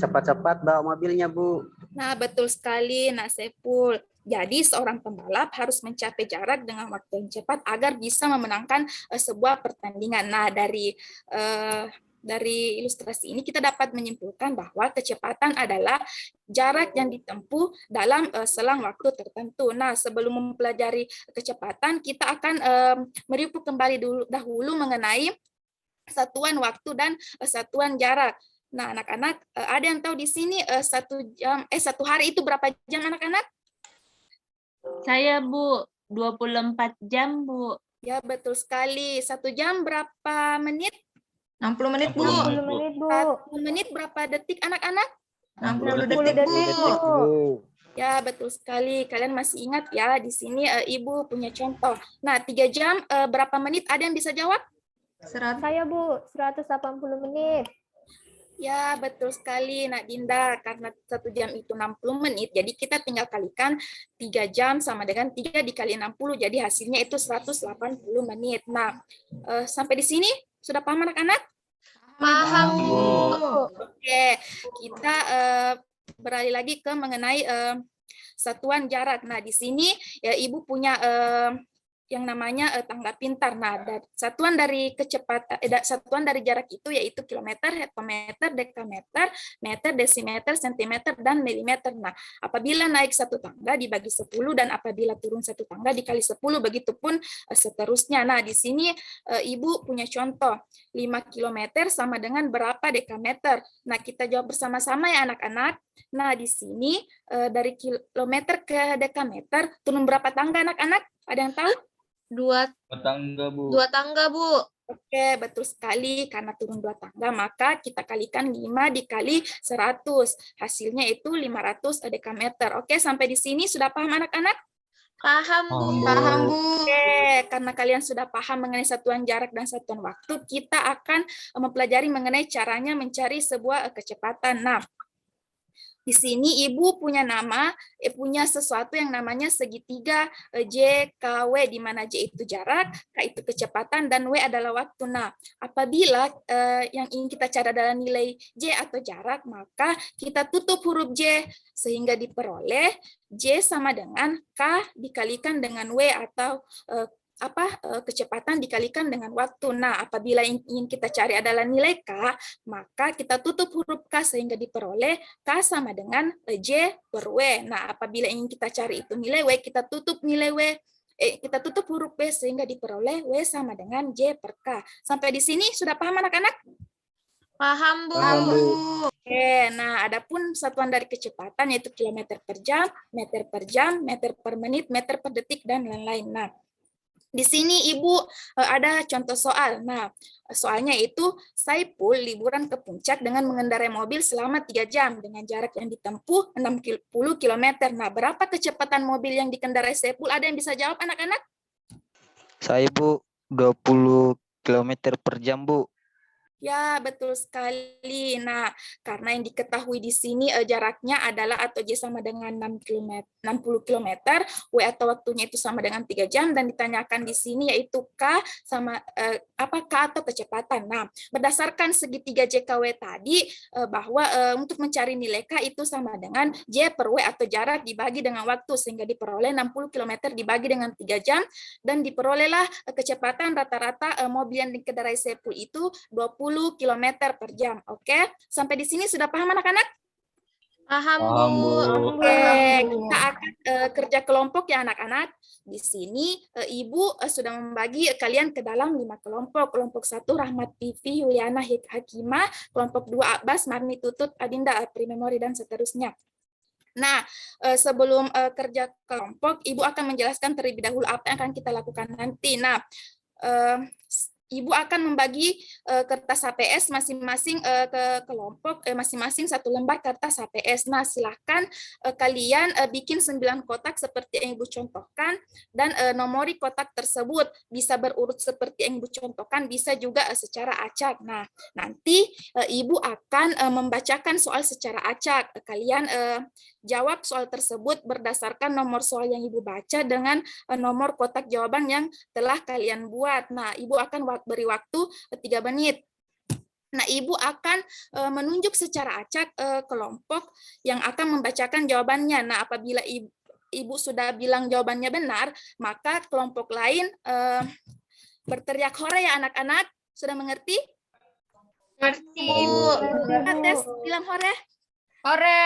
Cepat-cepat bawa mobilnya, Bu. Nah, betul sekali, Nak Sepul. Jadi, seorang pembalap harus mencapai jarak dengan waktu yang cepat agar bisa memenangkan sebuah pertandingan. Nah, dari ilustrasi ini kita dapat menyimpulkan bahwa kecepatan adalah jarak yang ditempuh dalam selang waktu tertentu. Nah, sebelum mempelajari kecepatan, kita akan mereview kembali dahulu mengenai satuan waktu dan satuan jarak. Nah, anak-anak, ada yang tahu di sini satu hari itu berapa jam anak-anak? Saya, Bu, 24 jam, Bu. Ya, betul sekali. 1 jam berapa menit? 60 menit, Bu. 60 menit, Bu. 1 menit berapa detik anak-anak? 60 detik, Bu. Ya, betul sekali. Kalian masih ingat ya, di sini Ibu punya contoh. Nah, 3 jam berapa menit? Ada yang bisa jawab? Saya, Bu, 180 menit. Ya, betul sekali, Nak Dinda. Karena 1 jam itu 60 menit, jadi kita tinggal kalikan 3 jam sama dengan 3 dikali 60, jadi hasilnya itu 180 menit. Nah, sampai di sini sudah paham anak-anak? Paham, Bu. Oke, kita beralih lagi ke mengenai satuan jarak. Nah, di sini ya Ibu punya yang namanya tangga pintar. Nah, satuan dari kecepatan, satuan dari jarak itu yaitu kilometer, hektometer, dekameter, meter, desimeter, sentimeter, dan milimeter. Nah, apabila naik 1 tangga dibagi 10 dan apabila turun 1 tangga dikali 10, begitupun seterusnya. Nah, di sini Ibu punya contoh 5 kilometer sama dengan berapa dekameter. Nah, kita jawab bersama-sama ya anak-anak. Nah, di sini dari kilometer ke dekameter turun berapa tangga anak-anak? Ada yang tahu? 2 tangga, Bu. 2 tangga, Bu. Oke, betul sekali. Karena turun 2 tangga, maka kita kalikan 5 dikali 100. Hasilnya itu 500 dekameter. Oke, sampai di sini sudah paham anak-anak? Paham, Bu. Paham, Bu. Oke, karena kalian sudah paham mengenai satuan jarak dan satuan waktu, kita akan mempelajari mengenai caranya mencari sebuah kecepatan. Nah, di sini Ibu punya punya sesuatu yang namanya segitiga JKW, di mana J itu jarak, K itu kecepatan, dan W adalah waktu. Nah, apabila yang ingin kita cari adalah nilai J atau jarak, maka kita tutup huruf J sehingga diperoleh J sama dengan K dikalikan dengan W atau kecepatan dikalikan dengan waktu. Nah, apabila yang ingin kita cari adalah nilai K, maka kita tutup huruf K sehingga diperoleh K sama dengan J per W. Nah, apabila ingin kita cari itu nilai W, kita tutup nilai W, kita tutup huruf W sehingga diperoleh W sama dengan J per K. Sampai di sini sudah paham anak-anak? Paham, Bu. Oke, nah adapun satuan dari kecepatan yaitu kilometer per jam, meter per menit, meter per detik, dan lain-lain. Nah, di sini Ibu ada contoh soal. Nah, soalnya itu Saipul liburan ke puncak dengan mengendarai mobil selama 3 jam dengan jarak yang ditempuh 60 km. Nah, berapa kecepatan mobil yang dikendarai Saipul? Ada yang bisa jawab anak-anak? Saya Bu 20 km per jam Bu. Ya, betul sekali. Nah, karena yang diketahui di sini jaraknya adalah atau J sama dengan 60 km, W atau waktunya itu sama dengan 3 jam, dan ditanyakan di sini yaitu K sama K atau kecepatan. Nah, berdasarkan segitiga JKW tadi, bahwa untuk mencari nilai K itu sama dengan J per W atau jarak dibagi dengan waktu, sehingga diperoleh 60 km dibagi dengan 3 jam, dan diperolehlah kecepatan rata-rata mobil yang dikendarai Saipul itu 20 km per jam. Oke, sampai di sini sudah paham anak-anak? Paham, Bu. Oke, kita akan kerja kelompok ya anak-anak. Di sini Ibu sudah membagi kalian ke dalam 5 kelompok. Kelompok 1 Rahmat Pivi, Yuliana Hakimah, kelompok 2 Abbas, Marni Tutut, Adinda, Primemori, dan seterusnya. Nah, sebelum kerja kelompok, Ibu akan menjelaskan terlebih dahulu apa yang akan kita lakukan nanti. Nah, Ibu akan membagi kertas HPS masing-masing ke kelompok, masing-masing 1 lembar kertas HPS. Nah, silahkan kalian bikin 9 kotak seperti yang Ibu contohkan, dan nomori kotak tersebut bisa berurut seperti yang Ibu contohkan, bisa juga secara acak. Nah, nanti Ibu akan membacakan soal secara acak. Kalian jawab soal tersebut berdasarkan nomor soal yang Ibu baca dengan nomor kotak jawaban yang telah kalian buat. Nah, Ibu akan beri waktu 3 menit. Nah, Ibu akan menunjuk secara acak kelompok yang akan membacakan jawabannya. Nah, apabila Ibu sudah bilang jawabannya benar, maka kelompok lain berteriak hore ya anak-anak. Sudah mengerti? Mengerti, Bu. Tes bilang hore. Hore.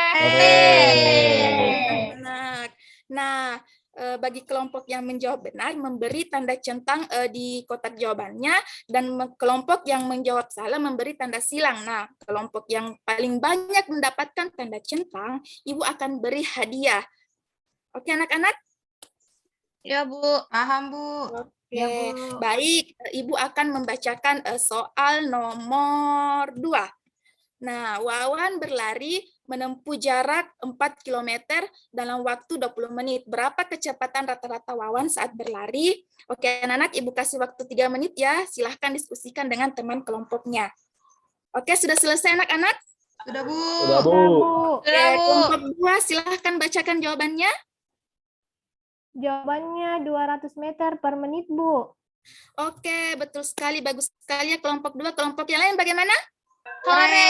Nah, bagi kelompok yang menjawab benar, memberi tanda centang di kotak jawabannya, dan kelompok yang menjawab salah memberi tanda silang. Nah, kelompok yang paling banyak mendapatkan tanda centang, Ibu akan beri hadiah. Oke, anak-anak? Ya, Bu. Paham, Bu. Oke, baik. Ibu akan membacakan soal nomor 2. Nah, Wawan berlari menempuh jarak 4 km dalam waktu 20 menit. Berapa kecepatan rata-rata Wawan saat berlari? Oke, anak-anak, Ibu kasih waktu 3 menit ya. Silahkan diskusikan dengan teman kelompoknya. Oke, sudah selesai anak-anak? Sudah, Bu. Sudah, Bu. Oke, kelompok 2 silahkan bacakan jawabannya. Jawabannya 200 meter per menit, Bu. Oke, betul sekali. Bagus sekali ya kelompok 2. Kelompok yang lain bagaimana? Hore.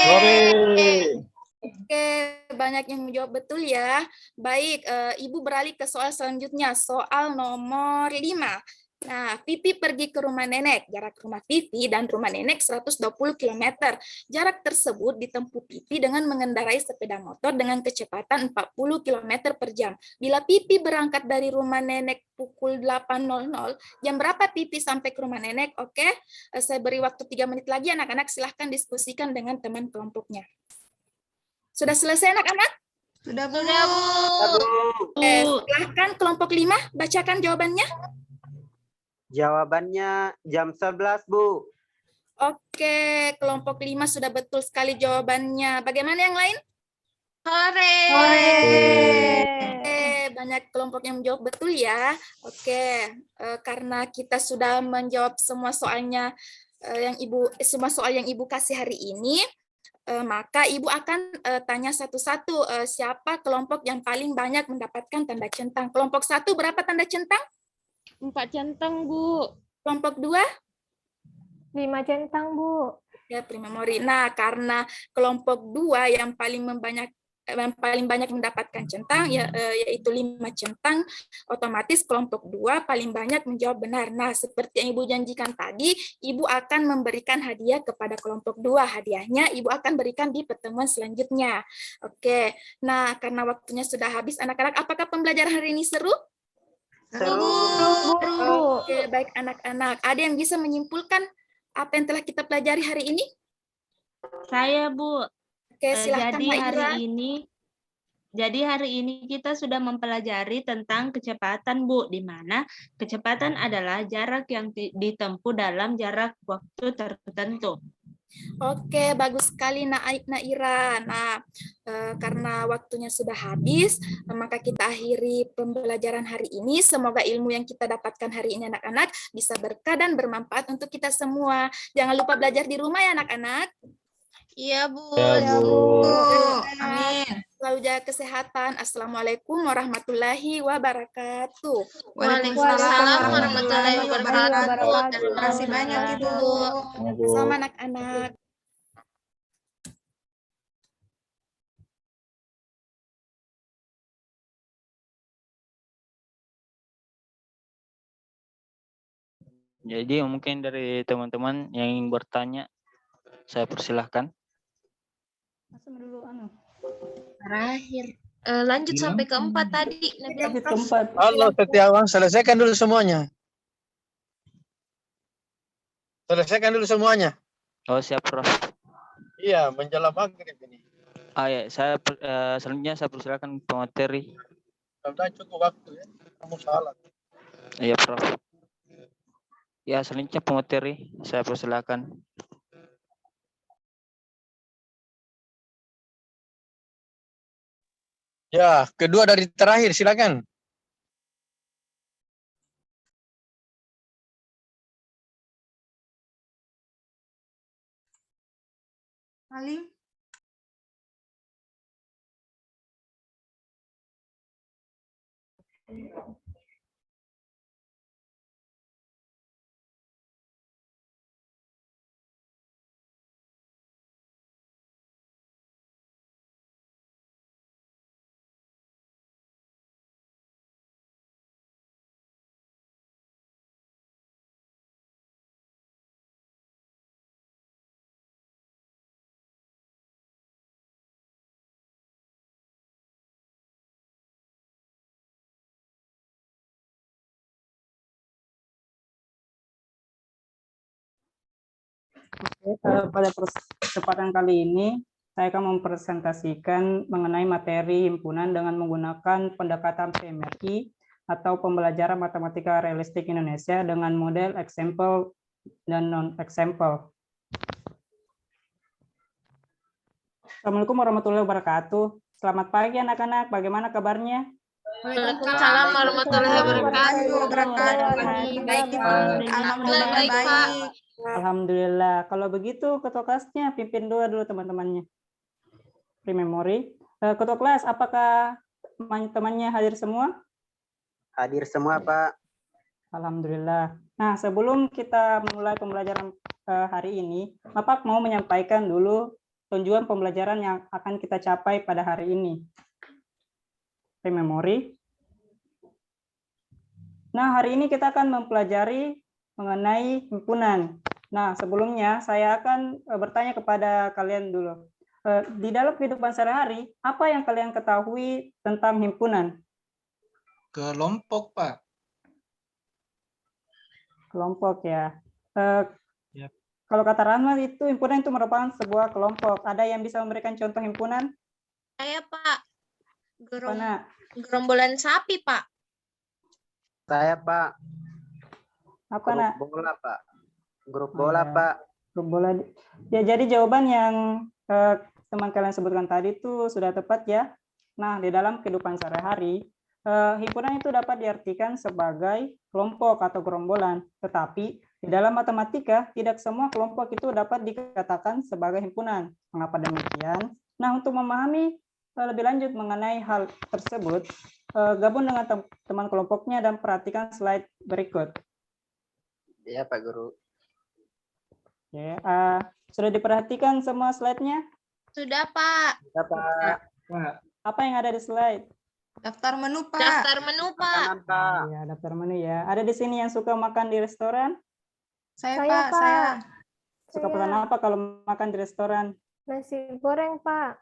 Oke, banyak yang menjawab betul ya. Baik, Ibu beralih ke soal selanjutnya. Soal nomor 5. Nah, Pipi pergi ke rumah nenek. Jarak rumah Pipi dan rumah nenek 120 km. Jarak tersebut ditempuh Pipi dengan mengendarai sepeda motor dengan kecepatan 40 km per jam. Bila Pipi berangkat dari rumah nenek pukul 8.00, jam berapa Pipi sampai ke rumah nenek? Oke, saya beri waktu 3 menit lagi. Anak-anak silahkan diskusikan dengan teman kelompoknya. Sudah selesai anak-anak? Sudah, Bu. Silahkan kelompok 5 bacakan jawabannya. Jawabannya jam 11, Bu. Oke, kelompok 5 sudah betul sekali jawabannya. Bagaimana yang lain? Hore. Hore. Banyak kelompok yang menjawab betul ya. Oke, karena kita sudah menjawab semua soalnya semua soal yang Ibu kasih hari ini, maka Ibu akan tanya satu-satu siapa kelompok yang paling banyak mendapatkan tanda centang. Kelompok 1 berapa tanda centang? 4 centang, Bu. Kelompok 2? 5 centang, Bu. Ya, memori. Nah, karena kelompok 2 yang paling banyak mendapatkan centang yaitu 5 centang, otomatis kelompok 2 paling banyak menjawab benar. Nah, seperti yang Ibu janjikan tadi, Ibu akan memberikan hadiah kepada kelompok 2. Hadiahnya Ibu akan berikan di pertemuan selanjutnya. Oke. Nah, karena waktunya sudah habis, anak-anak, apakah pembelajaran hari ini seru? Seru. Oke, baik anak-anak. Ada yang bisa menyimpulkan apa yang telah kita pelajari hari ini? Saya, Bu. Oke, silakan Jadi hari ini kita sudah mempelajari tentang kecepatan, Bu, di mana kecepatan adalah jarak yang ditempuh dalam jarak waktu tertentu. Oke, bagus sekali Naira. Nah, karena waktunya sudah habis, maka kita akhiri pembelajaran hari ini. Semoga ilmu yang kita dapatkan hari ini anak-anak bisa berkah dan bermanfaat untuk kita semua. Jangan lupa belajar di rumah ya anak-anak. Iya, Bu. Ya, Bu. Amin. Selalu jaga kesehatan. Assalamualaikum warahmatullahi wabarakatuh. Waalaikumsalam warahmatullahi wabarakatuh. Terima kasih banyak, Ibu. Sama anak-anak. Jadi mungkin dari teman-teman yang ingin bertanya, saya persilahkan. Terakhir. Lanjut sampai ke-4 tadi. Halo Setiawan, selesaikan dulu semuanya. Selesaikan dulu semuanya. Oh, siap, Prof. Iya, menjelang maghrib ini. Ya, selanjutnya saya persilakan pemateri. Sudah cukup waktu ya. Kamu salah. Iya, Prof. Ya, selanjutnya pemateri, saya persilakan. Ya, kedua dari terakhir, silakan. Paling pada kesempatan kali ini, saya akan mempresentasikan mengenai materi himpunan dengan menggunakan pendekatan PMRI atau pembelajaran matematika realistik Indonesia dengan model example dan non-example. Assalamualaikum warahmatullahi wabarakatuh. Selamat pagi anak-anak, bagaimana kabarnya? Waalaikumsalam warahmatullahi wabarakatuh. baik, Ibu. Alhamdulillah baik. Alhamdulillah. Kalau begitu ketua kelasnya pimpin dulu teman-temannya. Pre-memory. Ketua kelas, apakah teman-temannya hadir semua? Hadir semua, Pak. Alhamdulillah. Nah, sebelum kita mulai pembelajaran hari ini, Bapak mau menyampaikan dulu tujuan pembelajaran yang akan kita capai pada hari ini. Pre-memory. Nah, hari ini kita akan mempelajari mengenai himpunan. Nah, sebelumnya saya akan bertanya kepada kalian dulu. Di dalam kehidupan sehari-hari, apa yang kalian ketahui tentang himpunan? Kelompok, Pak. Kelompok ya. Yap. Kalau kata Rahmat itu himpunan itu merupakan sebuah kelompok. Ada yang bisa memberikan contoh himpunan? Saya, Pak. Mana? Gerombolan sapi, Pak. Saya, Pak. Apa, Grup Nak? bola, Pak. Grup bola, Pak. Grup bola. Ya, jadi jawaban yang teman kalian sebutkan tadi itu sudah tepat ya. Nah, di dalam kehidupan sehari-hari, himpunan itu dapat diartikan sebagai kelompok atau gerombolan. Tetapi di dalam matematika, tidak semua kelompok itu dapat dikatakan sebagai himpunan. Mengapa demikian? Nah, untuk memahami lebih lanjut mengenai hal tersebut, gabung dengan teman kelompoknya dan perhatikan slide berikut. Iya, Pak Guru. Oke, sudah diperhatikan semua slide-nya? Sudah, Pak. Iya, Pak. Apa yang ada di slide? Daftar menu, Pak. Daftar menu, Pak. Ya, daftar menu ya. Ada di sini yang suka makan di restoran? Saya, Pak. Saya. Suka pesan apa kalau makan di restoran? Nasi goreng, Pak.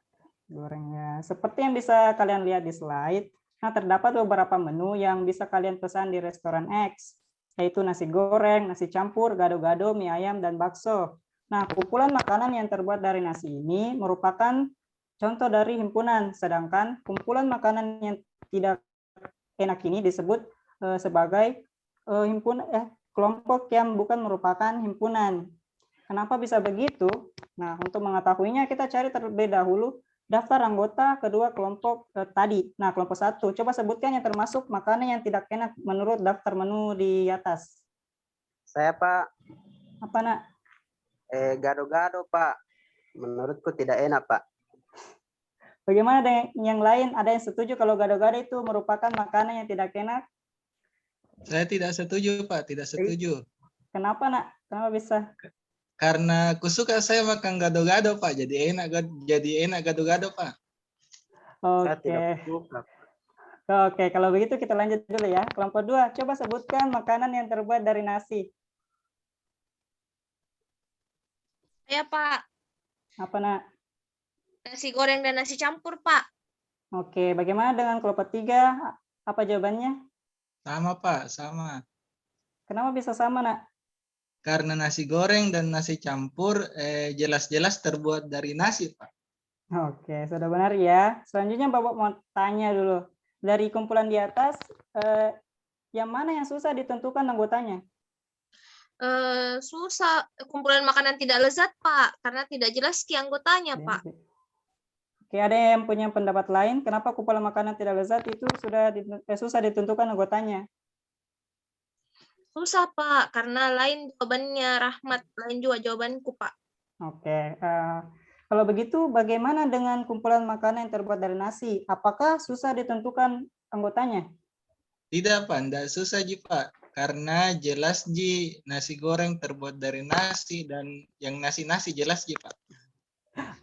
Goreng ya. Seperti yang bisa kalian lihat di slide, nah terdapat beberapa menu yang bisa kalian pesan di restoran X, yaitu nasi goreng, nasi campur, gado-gado, mie ayam, dan bakso. Nah, kumpulan makanan yang terbuat dari nasi ini merupakan contoh dari himpunan, sedangkan kumpulan makanan yang tidak enak ini disebut sebagai kelompok yang bukan merupakan himpunan. Kenapa bisa begitu? Nah, untuk mengetahuinya kita cari terlebih dahulu daftar anggota kedua kelompok tadi. Nah, kelompok 1, coba sebutkan yang termasuk makanan yang tidak enak menurut daftar menu di atas. Saya, Pak. Apa, Nak? Gado-gado, Pak. Menurutku tidak enak, Pak. Bagaimana dengan yang lain? Ada yang setuju kalau gado-gado itu merupakan makanan yang tidak enak? Saya tidak setuju, Pak. Tidak setuju. Kenapa, Nak? Kenapa bisa? Karena aku suka saya makan gado-gado, Pak. Jadi enak gado-gado, Pak. Oke. Oke, kalau begitu kita lanjut dulu ya. Kelompok 2, coba sebutkan makanan yang terbuat dari nasi. Ya, Pak. Apa, Nak? Nasi goreng dan nasi campur, Pak. Oke, bagaimana dengan kelompok 3? Apa jawabannya? Sama, Pak. Sama. Kenapa bisa sama, Nak? Karena nasi goreng dan nasi campur jelas-jelas terbuat dari nasi, Pak. Oke, sudah benar ya. Selanjutnya Bapak mau tanya dulu. Dari kumpulan di atas, yang mana yang susah ditentukan anggotanya? Susah. Kumpulan makanan tidak lezat, Pak. Karena tidak jelas anggotanya, Pak. Oke, ada yang punya pendapat lain? Kenapa kumpulan makanan tidak lezat itu susah ditentukan anggotanya? Susah, Pak. Karena lain jawabannya Rahmat. Lain juga jawabanku, Pak. Oke. Kalau begitu, bagaimana dengan kumpulan makanan yang terbuat dari nasi? Apakah susah ditentukan anggotanya? Tidak, Pak. Tidak susah, Ji, Pak. Karena jelas, Ji, nasi goreng terbuat dari nasi dan yang nasi-nasi jelas, Ji, Pak.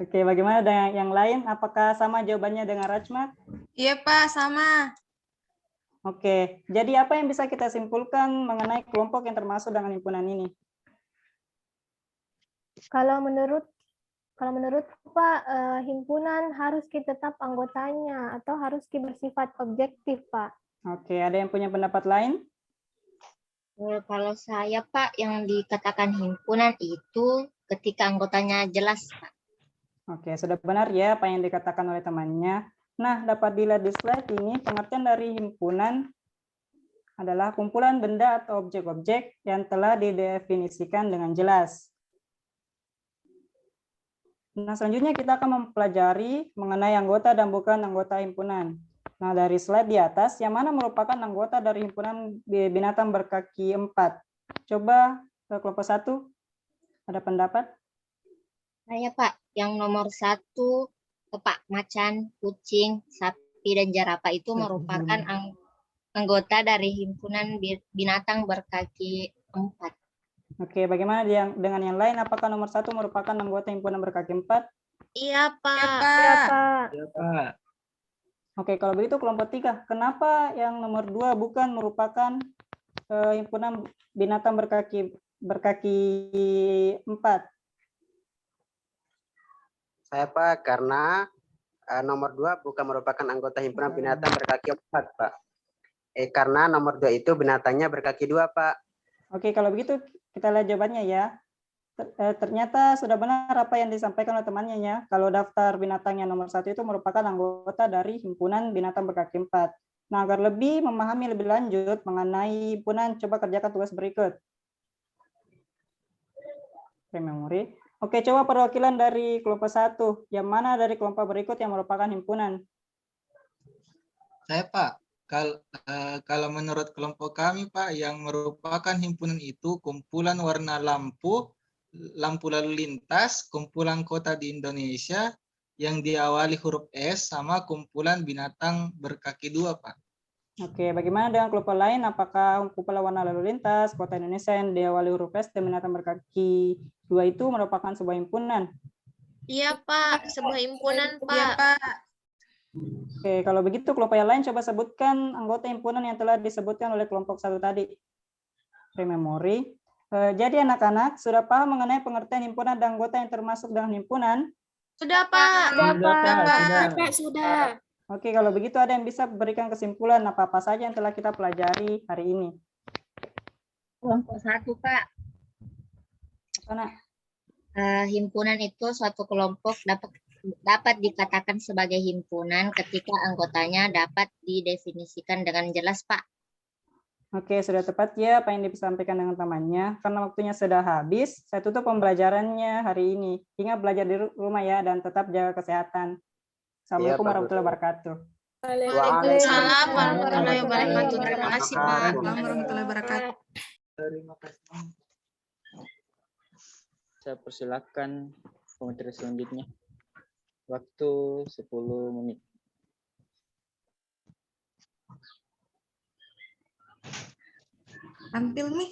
Oke, bagaimana dengan yang lain? Apakah sama jawabannya dengan Rachmat? Iya, Pak. Sama. Oke, jadi apa yang bisa kita simpulkan mengenai kelompok yang termasuk dengan himpunan ini? Kalau menurut Pak, himpunan harus tetap anggotanya atau harus bersifat objektif, Pak. Oke, ada yang punya pendapat lain? Kalau saya, Pak, yang dikatakan himpunan itu ketika anggotanya jelas, Pak. Oke, sudah benar ya apa yang dikatakan oleh temannya. Nah, dapat dilihat di slide ini, pengertian dari himpunan adalah kumpulan benda atau objek-objek yang telah didefinisikan dengan jelas. Nah, selanjutnya kita akan mempelajari mengenai anggota dan bukan anggota himpunan. Nah, dari slide di atas, yang mana merupakan anggota dari himpunan binatang berkaki 4? Coba kelompok 1, ada pendapat? Saya, Pak, yang nomor 1, Pak, macan, kucing, sapi, dan jerapah itu merupakan anggota dari himpunan binatang berkaki 4. Oke, bagaimana dengan yang lain? Apakah nomor 1 merupakan anggota himpunan berkaki 4? Iya, Pak. Iya, Pak. Iya, Pak. Oke, kalau begitu kelompok 3. Kenapa yang nomor 2 bukan merupakan himpunan binatang berkaki 4? Saya, Pak, karena nomor 2 bukan merupakan anggota himpunan binatang berkaki 4, Pak. Karena nomor 2 itu binatangnya berkaki 2, Pak. Oke, kalau begitu kita lihat jawabannya ya. Ternyata sudah benar apa yang disampaikan oleh temannya ya. Kalau daftar binatang yang nomor 1 itu merupakan anggota dari himpunan binatang berkaki 4. Nah, agar lebih memahami lebih lanjut mengenai himpunan, coba kerjakan tugas berikut. Oke, memori. Oke, coba perwakilan dari kelompok 1. Yang mana dari kelompok berikut yang merupakan himpunan? Saya Pak, kalau menurut kelompok kami Pak, yang merupakan himpunan itu kumpulan warna lampu lalu lintas, kumpulan kota di Indonesia yang diawali huruf S, sama kumpulan binatang berkaki 2 Pak. Oke, bagaimana dengan kelompok lain? Apakah kumpulan warna lalu lintas, kota Indonesia yang diawali huruf S dan binatang berkaki 2 itu merupakan sebuah himpunan? Iya Pak, sebuah himpunan Iya, Pak. Pak. Oke, kalau begitu kelompok yang lain coba sebutkan anggota himpunan yang telah disebutkan oleh kelompok 1 tadi. Memori. Jadi anak-anak sudah paham mengenai pengertian himpunan dan anggota yang termasuk dalam himpunan? Sudah Pak. Sudah. Oke, kalau begitu ada yang bisa berikan kesimpulan apa-apa saja yang telah kita pelajari hari ini? Kelompok 1, Pak. Apa, Nak? Himpunan itu suatu kelompok dapat dikatakan sebagai himpunan ketika anggotanya dapat didefinisikan dengan jelas, Pak. Oke, sudah tepat ya apa yang disampaikan dengan temannya. Karena waktunya sudah habis, saya tutup pembelajarannya hari ini. Ingat belajar di rumah ya, dan tetap jaga kesehatan. Assalamualaikum warahmatullahi wabarakatuh. Waalaikumsalam warahmatullahi wabarakatuh. Terima kasih Pak. Waalaikumsalam warahmatullahi wabarakatuh. Terima kasih. Saya persilakan pemateri selanjutnya. Waktu 10 menit. Tampil nih.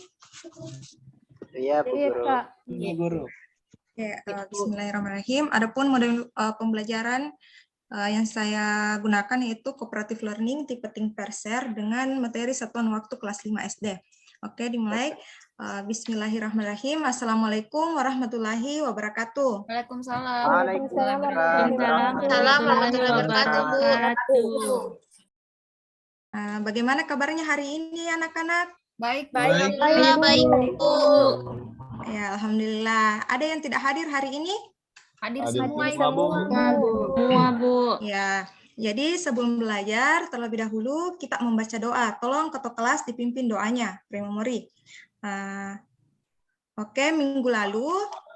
Iya, Bu Guru. Iya, Guru. Oke, bismillahirrahmanirrahim. Adapun model pembelajaran yang saya gunakan yaitu cooperative learning tipe Think Pair Share dengan materi satuan waktu kelas 5 SD. Oke, dimulai. Bismillahirrahmanirrahim. Assalamualaikum warahmatullahi wabarakatuh. Waalaikumsalam. Waalaikumsalam warahmatullahi wabarakatuh, Bu. Bagaimana kabarnya hari ini anak-anak? Baik. Alhamdulillah baik, Bu. Ya, alhamdulillah. Ada yang tidak hadir hari ini? Hadir Hadir semua semua, Bu. Semua, Bu. Ya, jadi sebelum belajar terlebih dahulu kita membaca doa. Tolong ketua kelas dipimpin doanya, pre-memori. Oke, minggu lalu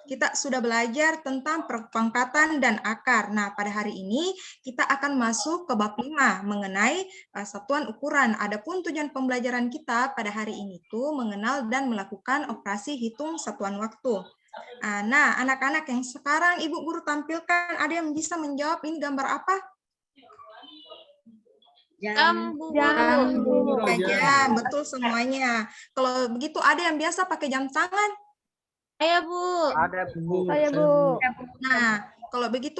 kita sudah belajar tentang perpangkatan dan akar. Nah, pada hari ini kita akan masuk ke bab 5 mengenai satuan ukuran. Adapun tujuan pembelajaran kita pada hari ini itu mengenal dan melakukan operasi hitung satuan waktu. Nah, anak-anak yang sekarang Ibu Guru tampilkan, ada yang bisa menjawab ini gambar apa? Jam, Bu. Ya, betul semuanya. Kalau begitu ada yang biasa pakai jam tangan? Saya, Bu. Ada, Bu. Saya, Bu. Nah, kalau begitu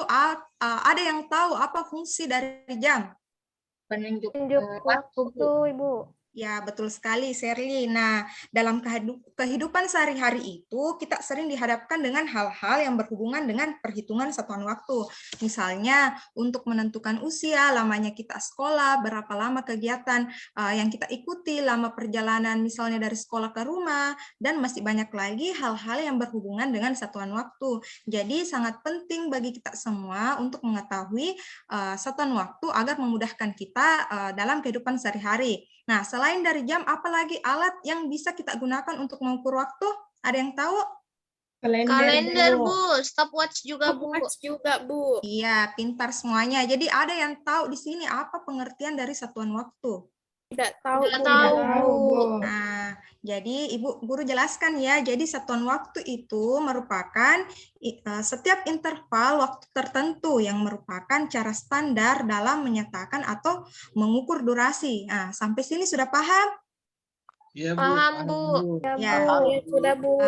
ada yang tahu apa fungsi dari jam? Penunjuk Waktu, Ibu. Ya, betul sekali, Sherly. Nah, dalam kehidupan sehari-hari itu, kita sering dihadapkan dengan hal-hal yang berhubungan dengan perhitungan satuan waktu. Misalnya, untuk menentukan usia, lamanya kita sekolah, berapa lama kegiatan yang kita ikuti, lama perjalanan misalnya dari sekolah ke rumah, dan masih banyak lagi hal-hal yang berhubungan dengan satuan waktu. Jadi, sangat penting bagi kita semua untuk mengetahui satuan waktu agar memudahkan kita dalam kehidupan sehari-hari. Nah, selain dari jam, apalagi alat yang bisa kita gunakan untuk mengukur waktu? Ada yang tahu? Kalender, Bu. Stopwatch juga, Bu. Iya, pintar semuanya. Jadi ada yang tahu di sini apa pengertian dari satuan waktu? Tidak tahu. Nah, jadi Ibu Guru jelaskan ya. Jadi satuan waktu itu merupakan setiap interval waktu tertentu yang merupakan cara standar dalam menyatakan atau mengukur durasi. Nah, sampai sini sudah paham? Iya, Bu. Paham, Bu. Ya, Sudah, Bu.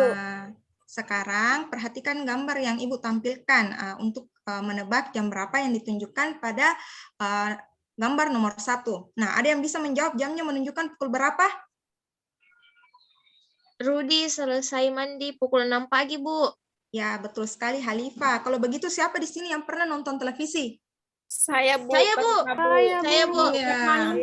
Sekarang perhatikan gambar yang Ibu tampilkan untuk menebak jam berapa yang ditunjukkan pada gambar nomor 1. Nah, ada yang bisa menjawab jamnya menunjukkan pukul berapa? Rudi selesai mandi pukul 6 pagi, Bu. Ya, betul sekali, Halifah. Kalau begitu siapa di sini yang pernah nonton televisi? Saya, Bu. Saya, Bu. Saya, Bu. Ya.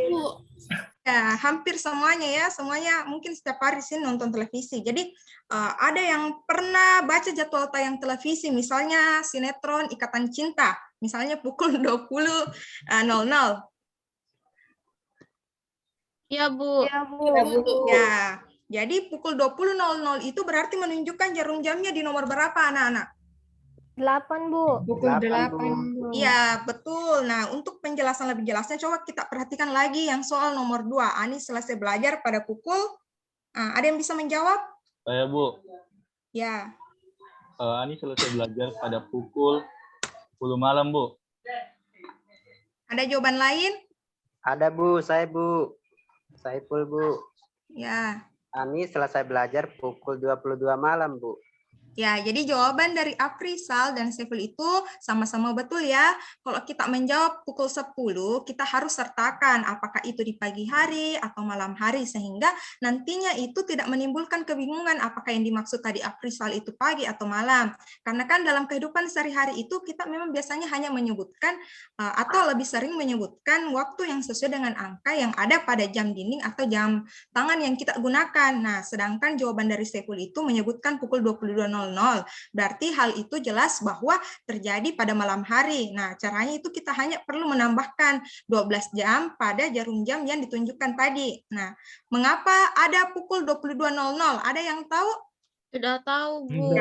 Ya, hampir semuanya ya, semuanya mungkin setiap hari di sini nonton televisi. Jadi ada yang pernah baca jadwal tayang televisi, misalnya sinetron Ikatan Cinta, misalnya pukul 20.00. Ya, Bu. Ya, jadi pukul 20.00 itu berarti menunjukkan jarum jamnya di nomor berapa, anak-anak? 8, Bu. Pukul 8, 8, Bu. Iya, betul. Nah, untuk penjelasan lebih jelasnya, coba kita perhatikan lagi yang soal nomor 2. Ani selesai belajar pada pukul, ada yang bisa menjawab? Saya, Bu. Ya. Ani selesai belajar pada pukul 10 malam, Bu. Ada jawaban lain? Ada Bu, saya Bu. Saiful Bu. Ya. Ani selesai belajar pukul 22 malam Bu. Ya, jadi jawaban dari Aprisal dan Saiful itu sama-sama betul ya. Kalau kita menjawab pukul 10, kita harus sertakan apakah itu di pagi hari atau malam hari, sehingga nantinya itu tidak menimbulkan kebingungan apakah yang dimaksud tadi Aprisal itu pagi atau malam. Karena kan dalam kehidupan sehari-hari itu kita memang biasanya hanya menyebutkan atau lebih sering menyebutkan waktu yang sesuai dengan angka yang ada pada jam dinding atau jam tangan yang kita gunakan. Nah, sedangkan jawaban dari Saiful itu menyebutkan pukul 22.00. Berarti hal itu jelas bahwa terjadi pada malam hari. Nah, caranya itu kita hanya perlu menambahkan 12 jam pada jarum jam yang ditunjukkan tadi. Nah, mengapa ada pukul 22.00? Ada yang tahu? Sudah tahu, Bu.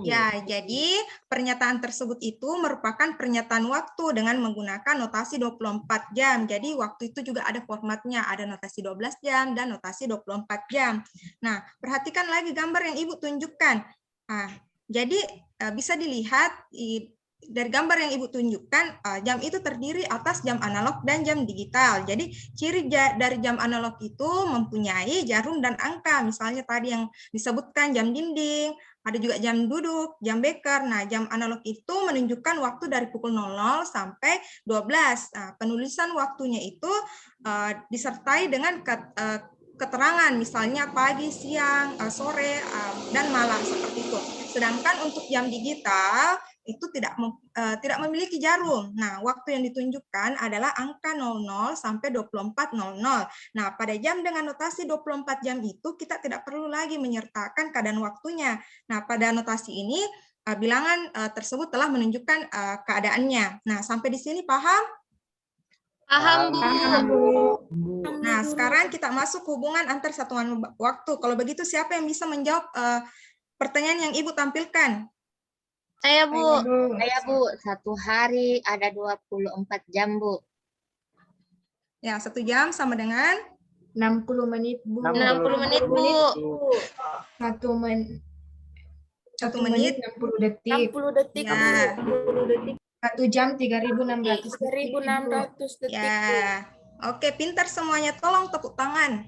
Ya, jadi pernyataan tersebut itu merupakan pernyataan waktu dengan menggunakan notasi 24 jam. Jadi waktu itu juga ada formatnya, ada notasi 12 jam dan notasi 24 jam. Nah, perhatikan lagi gambar yang Ibu tunjukkan. Nah, jadi bisa dilihat dari gambar yang Ibu tunjukkan, jam itu terdiri atas jam analog dan jam digital. Jadi ciri dari jam analog itu mempunyai jarum dan angka. Misalnya tadi yang disebutkan jam dinding, ada juga jam duduk, jam beker. Nah, jam analog itu menunjukkan waktu dari pukul 00 sampai 12. Nah, penulisan waktunya itu disertai dengan keterangan, misalnya pagi, siang, sore, dan malam seperti itu. Sedangkan untuk jam digital itu tidak memiliki jarum. Nah, waktu yang ditunjukkan adalah angka 00 sampai 24.00. Nah, pada jam dengan notasi 24 jam itu kita tidak perlu lagi menyertakan keadaan waktunya. Nah, pada notasi ini bilangan tersebut telah menunjukkan keadaannya. Nah, sampai di sini paham? Paham, Bu. Nah, sekarang kita masuk hubungan antar satuan waktu. Kalau begitu, siapa yang bisa menjawab pertanyaan yang Ibu tampilkan? Saya, Bu. Saya, Bu. 1 hari ada 24 jam, Bu. Ya, 1 jam sama dengan 60 menit, Bu. 60 menit, Bu. 1 menit. 1 menit 60 detik. 60 detik, Ya. 60 detik. 1 jam 3.600 detik. 3.600 detik. Ya. Oke, pintar semuanya. Tolong tepuk tangan.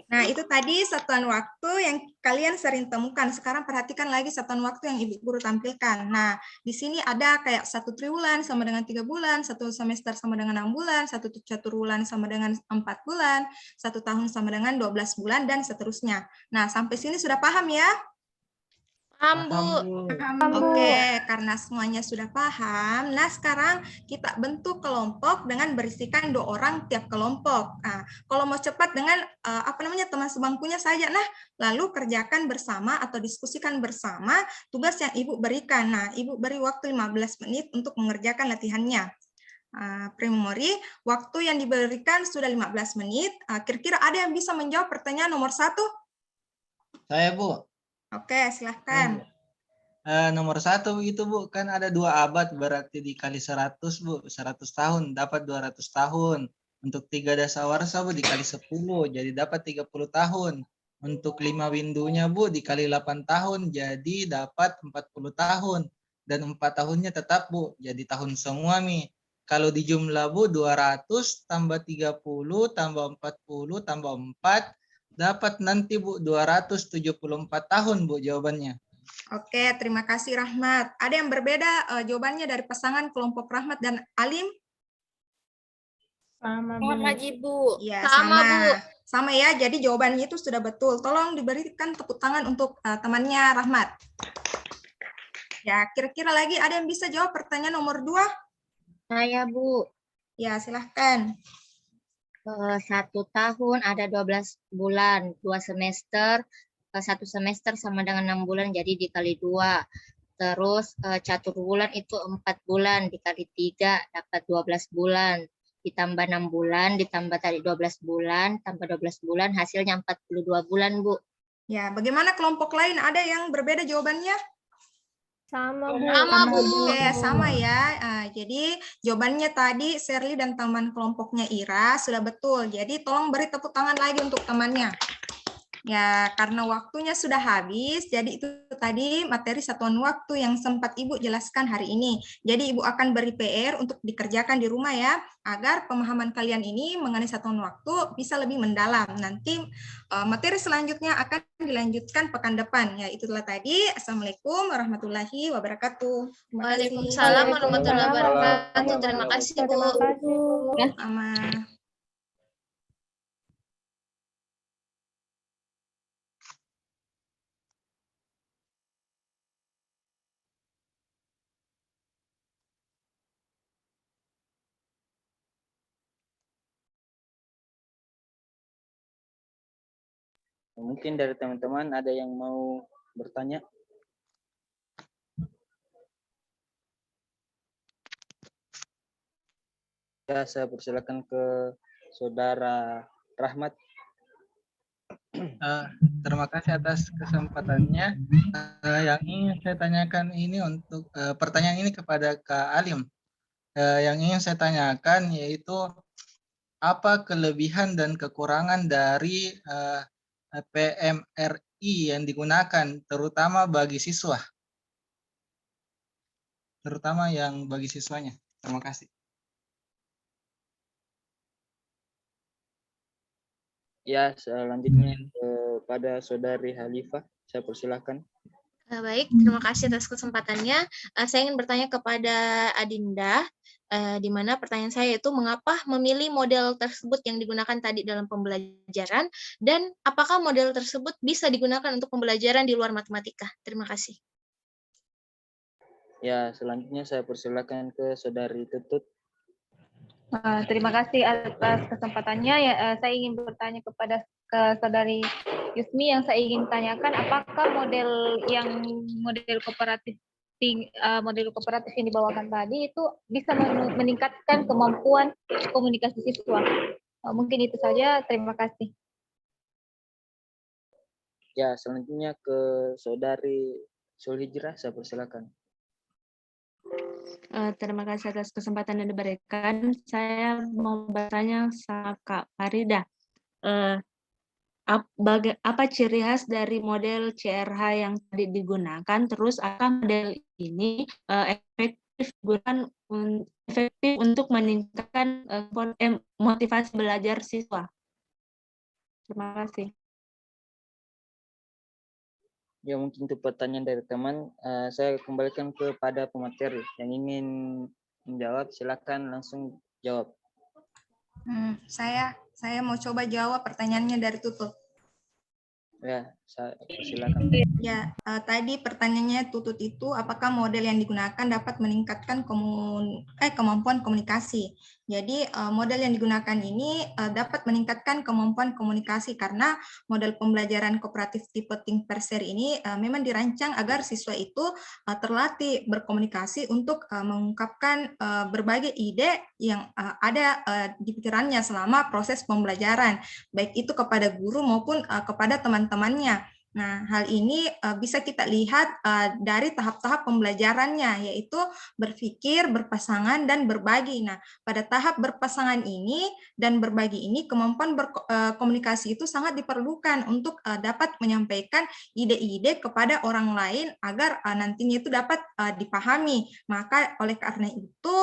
Nah, itu tadi satuan waktu yang kalian sering temukan. Sekarang perhatikan lagi satuan waktu yang Ibu Guru tampilkan. Nah, di sini ada kayak 1 triwulan sama dengan 3 bulan, 1 semester sama dengan 6 bulan, 1 caturwulan sama dengan 4 bulan, 1 tahun sama dengan 12 bulan, dan seterusnya. Nah, sampai sini sudah paham ya? Paham, Bu. Oke, karena semuanya sudah paham, nah sekarang kita bentuk kelompok dengan berisikan 2 orang tiap kelompok. Nah, kalau mau cepat dengan teman sebangkunya saja, nah lalu kerjakan bersama atau diskusikan bersama tugas yang Ibu berikan. Nah, Ibu beri waktu 15 menit untuk mengerjakan latihannya. Primori, waktu yang diberikan sudah 15 menit. Kira-kira ada yang bisa menjawab pertanyaan nomor 1? Saya, Bu. Oke, silahkan. Nomor 1 itu, Bu, kan ada 2 abad, berarti dikali 100, Bu. 100 tahun, dapat 200 tahun. Untuk 3 dasawarsa, Bu, dikali 10, jadi dapat 30 tahun. Untuk 5 windunya, Bu, dikali 8 tahun, jadi dapat 40 tahun. Dan 4 tahunnya tetap, Bu, jadi tahun semua, Mi. Kalau di jumlah, Bu, 200 tambah 30 tambah 40 tambah 4, dapat nanti, Bu, 274 tahun, Bu, jawabannya. Oke, terima kasih Rahmat. Ada yang berbeda jawabannya dari pasangan kelompok Rahmat dan Alim? Sama, Bu. Ya, Sama, Bu. Sama ya, jadi jawabannya itu sudah betul. Tolong diberikan tepuk tangan untuk temannya Rahmat. Ya, kira-kira lagi ada yang bisa jawab pertanyaan nomor 2? Saya, Bu. Ya, silahkan. 1 tahun ada 12 bulan, 2 semester, 1 semester sama dengan 6 bulan, jadi dikali 2. Terus caturwulan itu 4 bulan, dikali 3 dapat 12 bulan. Ditambah 6 bulan, ditambah tadi 12 bulan, tambah 12 bulan, hasilnya 42 bulan, Bu. Ya, bagaimana kelompok lain? Ada yang berbeda jawabannya? Sama, Bu. Sama, Bu. Oke, sama ya. Jadi jawabannya tadi Sherly dan teman kelompoknya Ira sudah betul. Jadi tolong beri tepuk tangan lagi untuk temannya. Ya, karena waktunya sudah habis, jadi itu tadi materi satuan waktu yang sempat Ibu jelaskan hari ini. Jadi Ibu akan beri PR untuk dikerjakan di rumah ya, agar pemahaman kalian ini mengenai satuan waktu bisa lebih mendalam. Nanti materi selanjutnya akan dilanjutkan pekan depan. Ya, itulah tadi. Assalamualaikum warahmatullahi wabarakatuh. Terima kasih. Waalaikumsalam warahmatullahi wabarakatuh. Terima kasih, Bu. Terima kasih, Bu. Sama. Mungkin dari teman-teman ada yang mau bertanya? Ya, saya persilakan ke Saudara Rahmat. Terima kasih atas kesempatannya. Yang ingin saya tanyakan ini untuk pertanyaan ini kepada Kak Alim. Yang ingin saya tanyakan yaitu apa kelebihan dan kekurangan dari PMRI yang digunakan terutama bagi siswa, terutama yang bagi siswanya. Terima kasih. Ya, selanjutnya kepada Saudari Halifah, saya persilakan. Baik, terima kasih atas kesempatannya. Saya ingin bertanya kepada Adinda, di mana pertanyaan saya itu mengapa memilih model tersebut yang digunakan tadi dalam pembelajaran, dan apakah model tersebut bisa digunakan untuk pembelajaran di luar matematika? Terima kasih. Ya, selanjutnya saya persilakan ke Saudari Tutut. Terima kasih atas kesempatannya. Ya, saya ingin bertanya kepada Saudari Yusmi, yang saya ingin tanyakan, apakah model kooperatif yang dibawakan tadi itu bisa meningkatkan kemampuan komunikasi siswa? Mungkin itu saja. Terima kasih. Ya, selanjutnya ke Saudari Sulhijrah, saya persilakan. Terima kasih atas kesempatan yang diberikan. Saya mau bertanya sama Kak Farida. Apa ciri khas dari model CRH yang tadi digunakan? Terus apakah model ini efektif untuk meningkatkan motivasi belajar siswa? Terima kasih. Ya, mungkin untuk pertanyaan dari teman, saya kembalikan kepada pemateri. Yang ingin menjawab, silakan langsung jawab. Saya mau coba jawab pertanyaannya dari Tutut. Ya, silakan. Ya, tadi pertanyaannya Tutut itu, apakah model yang digunakan dapat meningkatkan kemampuan komunikasi? Jadi model yang digunakan ini dapat meningkatkan kemampuan komunikasi karena model pembelajaran kooperatif tipe Think Per Share ini memang dirancang agar siswa itu terlatih berkomunikasi untuk mengungkapkan berbagai ide yang ada di pikirannya selama proses pembelajaran, baik itu kepada guru maupun kepada teman-temannya. Nah, hal ini bisa kita lihat dari tahap-tahap pembelajarannya, yaitu berpikir, berpasangan, dan berbagi. Nah, pada tahap berpasangan ini dan berbagi ini, kemampuan berkomunikasi itu sangat diperlukan untuk dapat menyampaikan ide-ide kepada orang lain agar nantinya itu dapat dipahami. Maka oleh karena itu,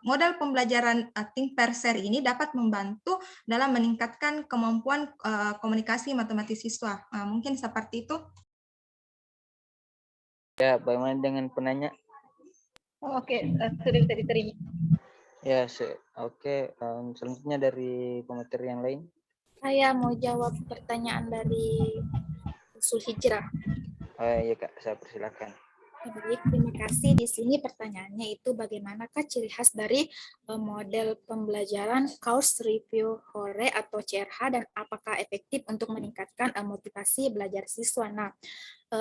model pembelajaran Think Per Share ini dapat membantu dalam meningkatkan kemampuan komunikasi matematis siswa. Mungkin seperti itu. Ya, bagaimana dengan penanya? Oke, sudah bisa diterima. Ya, oke. Selanjutnya dari pemateri yang lain. Saya mau jawab pertanyaan dari Sulhijrah. Iya Kak, saya persilakan. Baik, terima kasih. Di sini pertanyaannya itu bagaimanakah ciri khas dari model pembelajaran Course Review Hore atau CRH, dan apakah efektif untuk meningkatkan motivasi belajar siswa? Nah,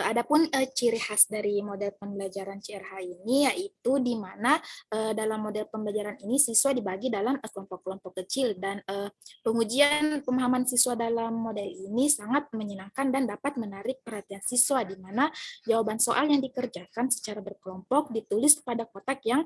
Adapun ciri khas dari model pembelajaran CRH ini yaitu di mana dalam model pembelajaran ini siswa dibagi dalam kelompok-kelompok kecil dan pengujian pemahaman siswa dalam model ini sangat menyenangkan dan dapat menarik perhatian siswa di mana jawaban soal yang dikerjakan secara berkelompok ditulis pada kotak yang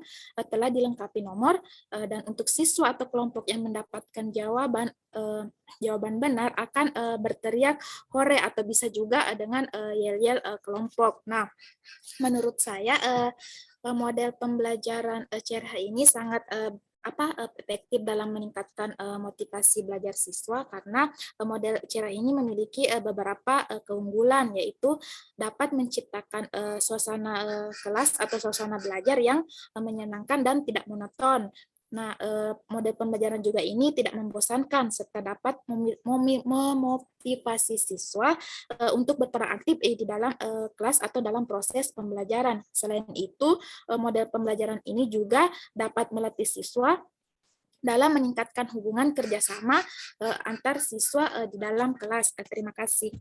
telah dilengkapi nomor dan untuk siswa atau kelompok yang mendapatkan jawaban benar akan berteriak hore atau bisa juga dengan yel-yel kelompok. Nah, menurut saya model pembelajaran CRH ini sangat efektif dalam meningkatkan motivasi belajar siswa karena model CRH ini memiliki beberapa keunggulan, yaitu dapat menciptakan suasana kelas atau suasana belajar yang menyenangkan dan tidak monoton. Nah, model pembelajaran juga ini tidak membosankan serta dapat memotivasi siswa untuk berperan aktif di dalam kelas atau dalam proses pembelajaran. Selain itu, model pembelajaran ini juga dapat melatih siswa dalam meningkatkan hubungan kerjasama antar siswa di dalam kelas. Terima kasih.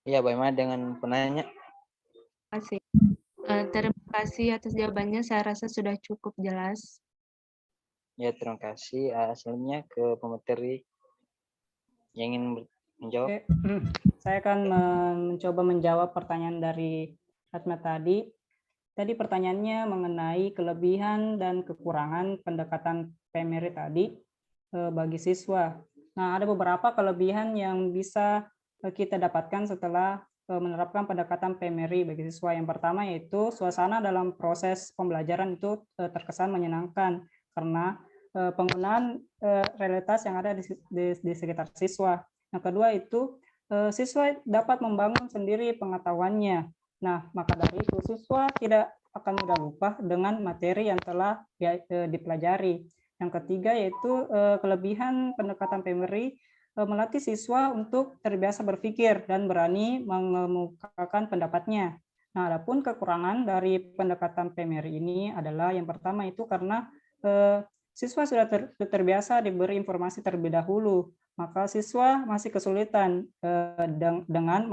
Ya, bagaimana dengan penanya? Terima kasih. Terima kasih atas jawabannya, saya rasa sudah cukup jelas. Ya, terima kasih. Selanjutnya ke pemateri yang ingin menjawab. Oke. Saya akan mencoba menjawab pertanyaan dari Atma tadi. Tadi pertanyaannya mengenai kelebihan dan kekurangan pendekatan PMRI tadi bagi siswa. Nah, ada beberapa kelebihan yang bisa kita dapatkan setelah menerapkan pendekatan PMRI bagi siswa. Yang pertama yaitu suasana dalam proses pembelajaran itu terkesan menyenangkan karena penggunaan realitas yang ada di sekitar siswa. Yang kedua itu siswa dapat membangun sendiri pengetahuannya. Nah, maka dari itu siswa tidak akan mudah lupa dengan materi yang telah dipelajari. Yang ketiga yaitu kelebihan pendekatan PMRI melatih siswa untuk terbiasa berpikir dan berani mengemukakan pendapatnya. Nah, adapun kekurangan dari pendekatan PMRI ini adalah yang pertama itu karena siswa sudah terbiasa diberi informasi terlebih dahulu, maka siswa masih kesulitan dengan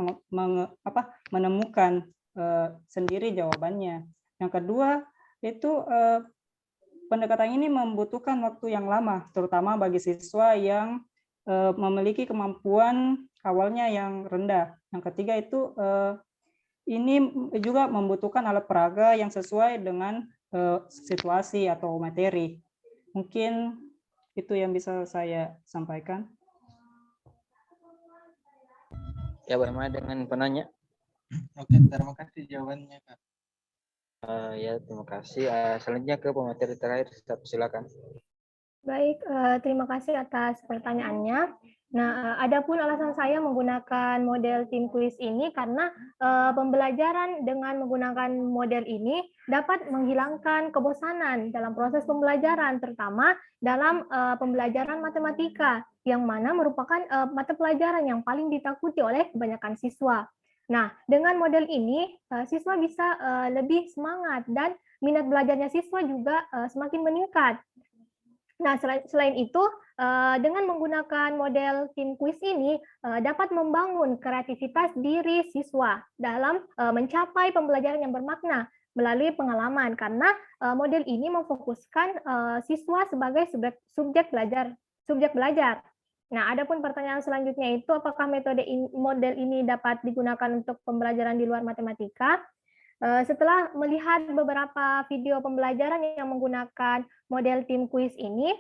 menemukan sendiri jawabannya. Yang kedua itu pendekatan ini membutuhkan waktu yang lama, terutama bagi siswa yang memiliki kemampuan awalnya yang rendah. Yang ketiga itu ini juga membutuhkan alat peraga yang sesuai dengan situasi atau materi. Mungkin itu yang bisa saya sampaikan. Ya, bagaimana dengan penanya? Oke, terima kasih jawabannya, Kak. Ya, terima kasih. Selanjutnya ke pemateri terakhir, silakan. Baik, terima kasih atas pertanyaannya. Nah, adapun alasan saya menggunakan model tim kuis ini karena pembelajaran dengan menggunakan model ini dapat menghilangkan kebosanan dalam proses pembelajaran, terutama dalam pembelajaran matematika, yang mana merupakan mata pelajaran yang paling ditakuti oleh kebanyakan siswa. Nah, dengan model ini, siswa bisa lebih semangat dan minat belajarnya siswa juga semakin meningkat. Nah, selain itu, dengan menggunakan model tim kuis ini dapat membangun kreativitas diri siswa dalam mencapai pembelajaran yang bermakna melalui pengalaman, karena model ini memfokuskan siswa sebagai subjek belajar. Nah, adapun pertanyaan selanjutnya itu apakah model ini dapat digunakan untuk pembelajaran di luar matematika? Setelah melihat beberapa video pembelajaran yang menggunakan model tim kuis ini,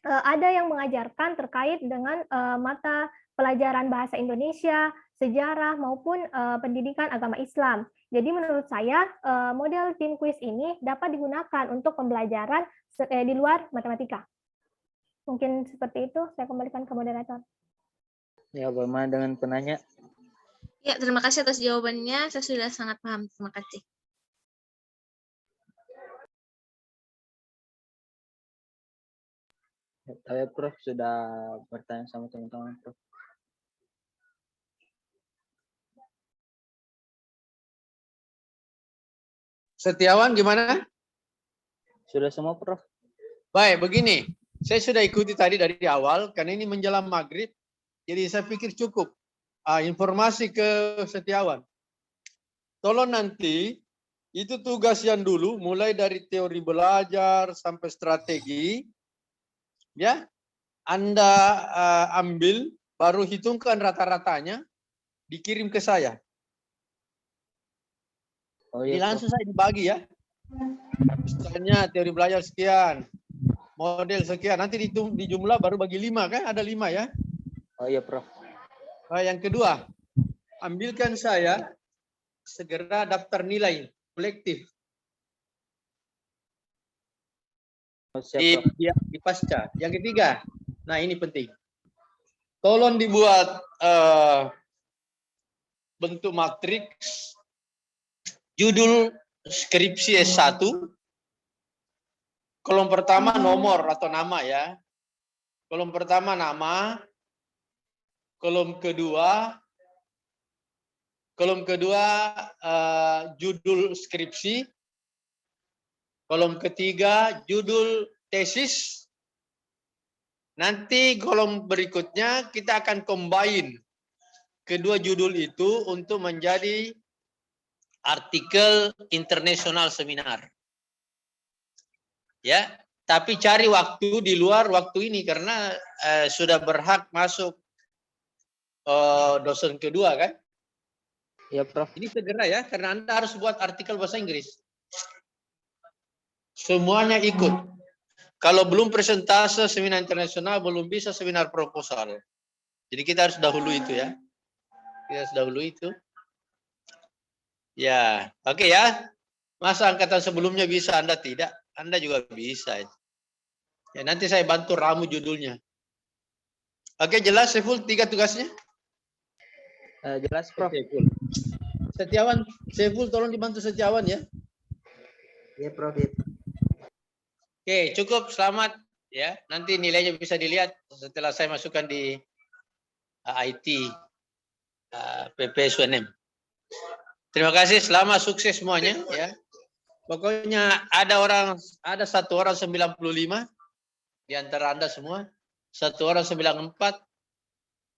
ada yang mengajarkan terkait dengan mata pelajaran bahasa Indonesia, sejarah, maupun pendidikan agama Islam. Jadi menurut saya, model tim kuis ini dapat digunakan untuk pembelajaran di luar matematika. Mungkin seperti itu, saya kembalikan ke moderator. Ya, bagaimana dengan penanya? Ya, terima kasih atas jawabannya. Saya sudah sangat paham. Terima kasih. Saya, Prof, sudah bertanya sama teman-teman, Prof. Setiawan gimana? Sudah semua, Prof. Baik, begini. Saya sudah ikuti tadi dari awal, karena ini menjelang maghrib, jadi saya pikir cukup. informasi ke Setiawan. Tolong nanti itu tugas yang dulu mulai dari teori belajar sampai strategi, ya Anda ambil, baru hitungkan rata-ratanya, dikirim ke saya. Oh Ini iya, langsung saya dibagi ya. Misalnya teori belajar sekian, model sekian, nanti di jumlah baru bagi 5 kan? Ada 5 ya. Oh iya, Prof. Yang kedua, ambilkan saya segera daftar nilai kolektif di pasca. Yang ketiga, nah ini penting. Tolong dibuat bentuk matriks judul skripsi S1. Kolom pertama nomor atau nama ya. Kolom pertama nama. Kolom kedua judul skripsi. Kolom ketiga judul tesis. Nanti kolom berikutnya kita akan combine kedua judul itu untuk menjadi artikel internasional seminar. Ya, tapi cari waktu di luar waktu ini karena sudah berhak masuk dosen kedua kan? Ya, Prof. Ini segera ya, karena Anda harus buat artikel bahasa Inggris. Semuanya ikut. Kalau belum presentase seminar internasional, belum bisa seminar proposal. Jadi kita harus dahulu itu ya. Kita harus dahulu itu. Ya, oke ya. Masa angkatan sebelumnya bisa, Anda tidak? Anda juga bisa. Ya, nanti saya bantu ramu judulnya. Oke, jelas Saiful 3 tugasnya? Jelas, Prof. Setiawan, Saiful tolong dibantu Setiawan ya. Ya, Prof. Oke, cukup, selamat ya. Nanti nilainya bisa dilihat setelah saya masukkan di IT PPSUNM. Terima kasih, selamat sukses semuanya ya. Pokoknya ada satu orang 95 di antara Anda semua, satu orang 94,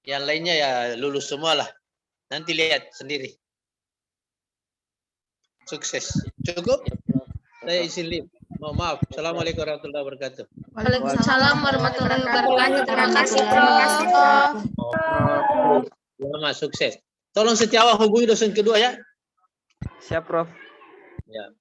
yang lainnya ya lulus semua lah. Nanti lihat sendiri. Sukses. Cukup? Saya izin live. Mohon maaf. Assalamualaikum warahmatullahi wabarakatuh. Waalaikumsalam warahmatullahi wabarakatuh. Terima kasih, Prof. Selamat sukses. Tolong Setiawan hubungi dosen kedua ya. Siap, Prof. Ya.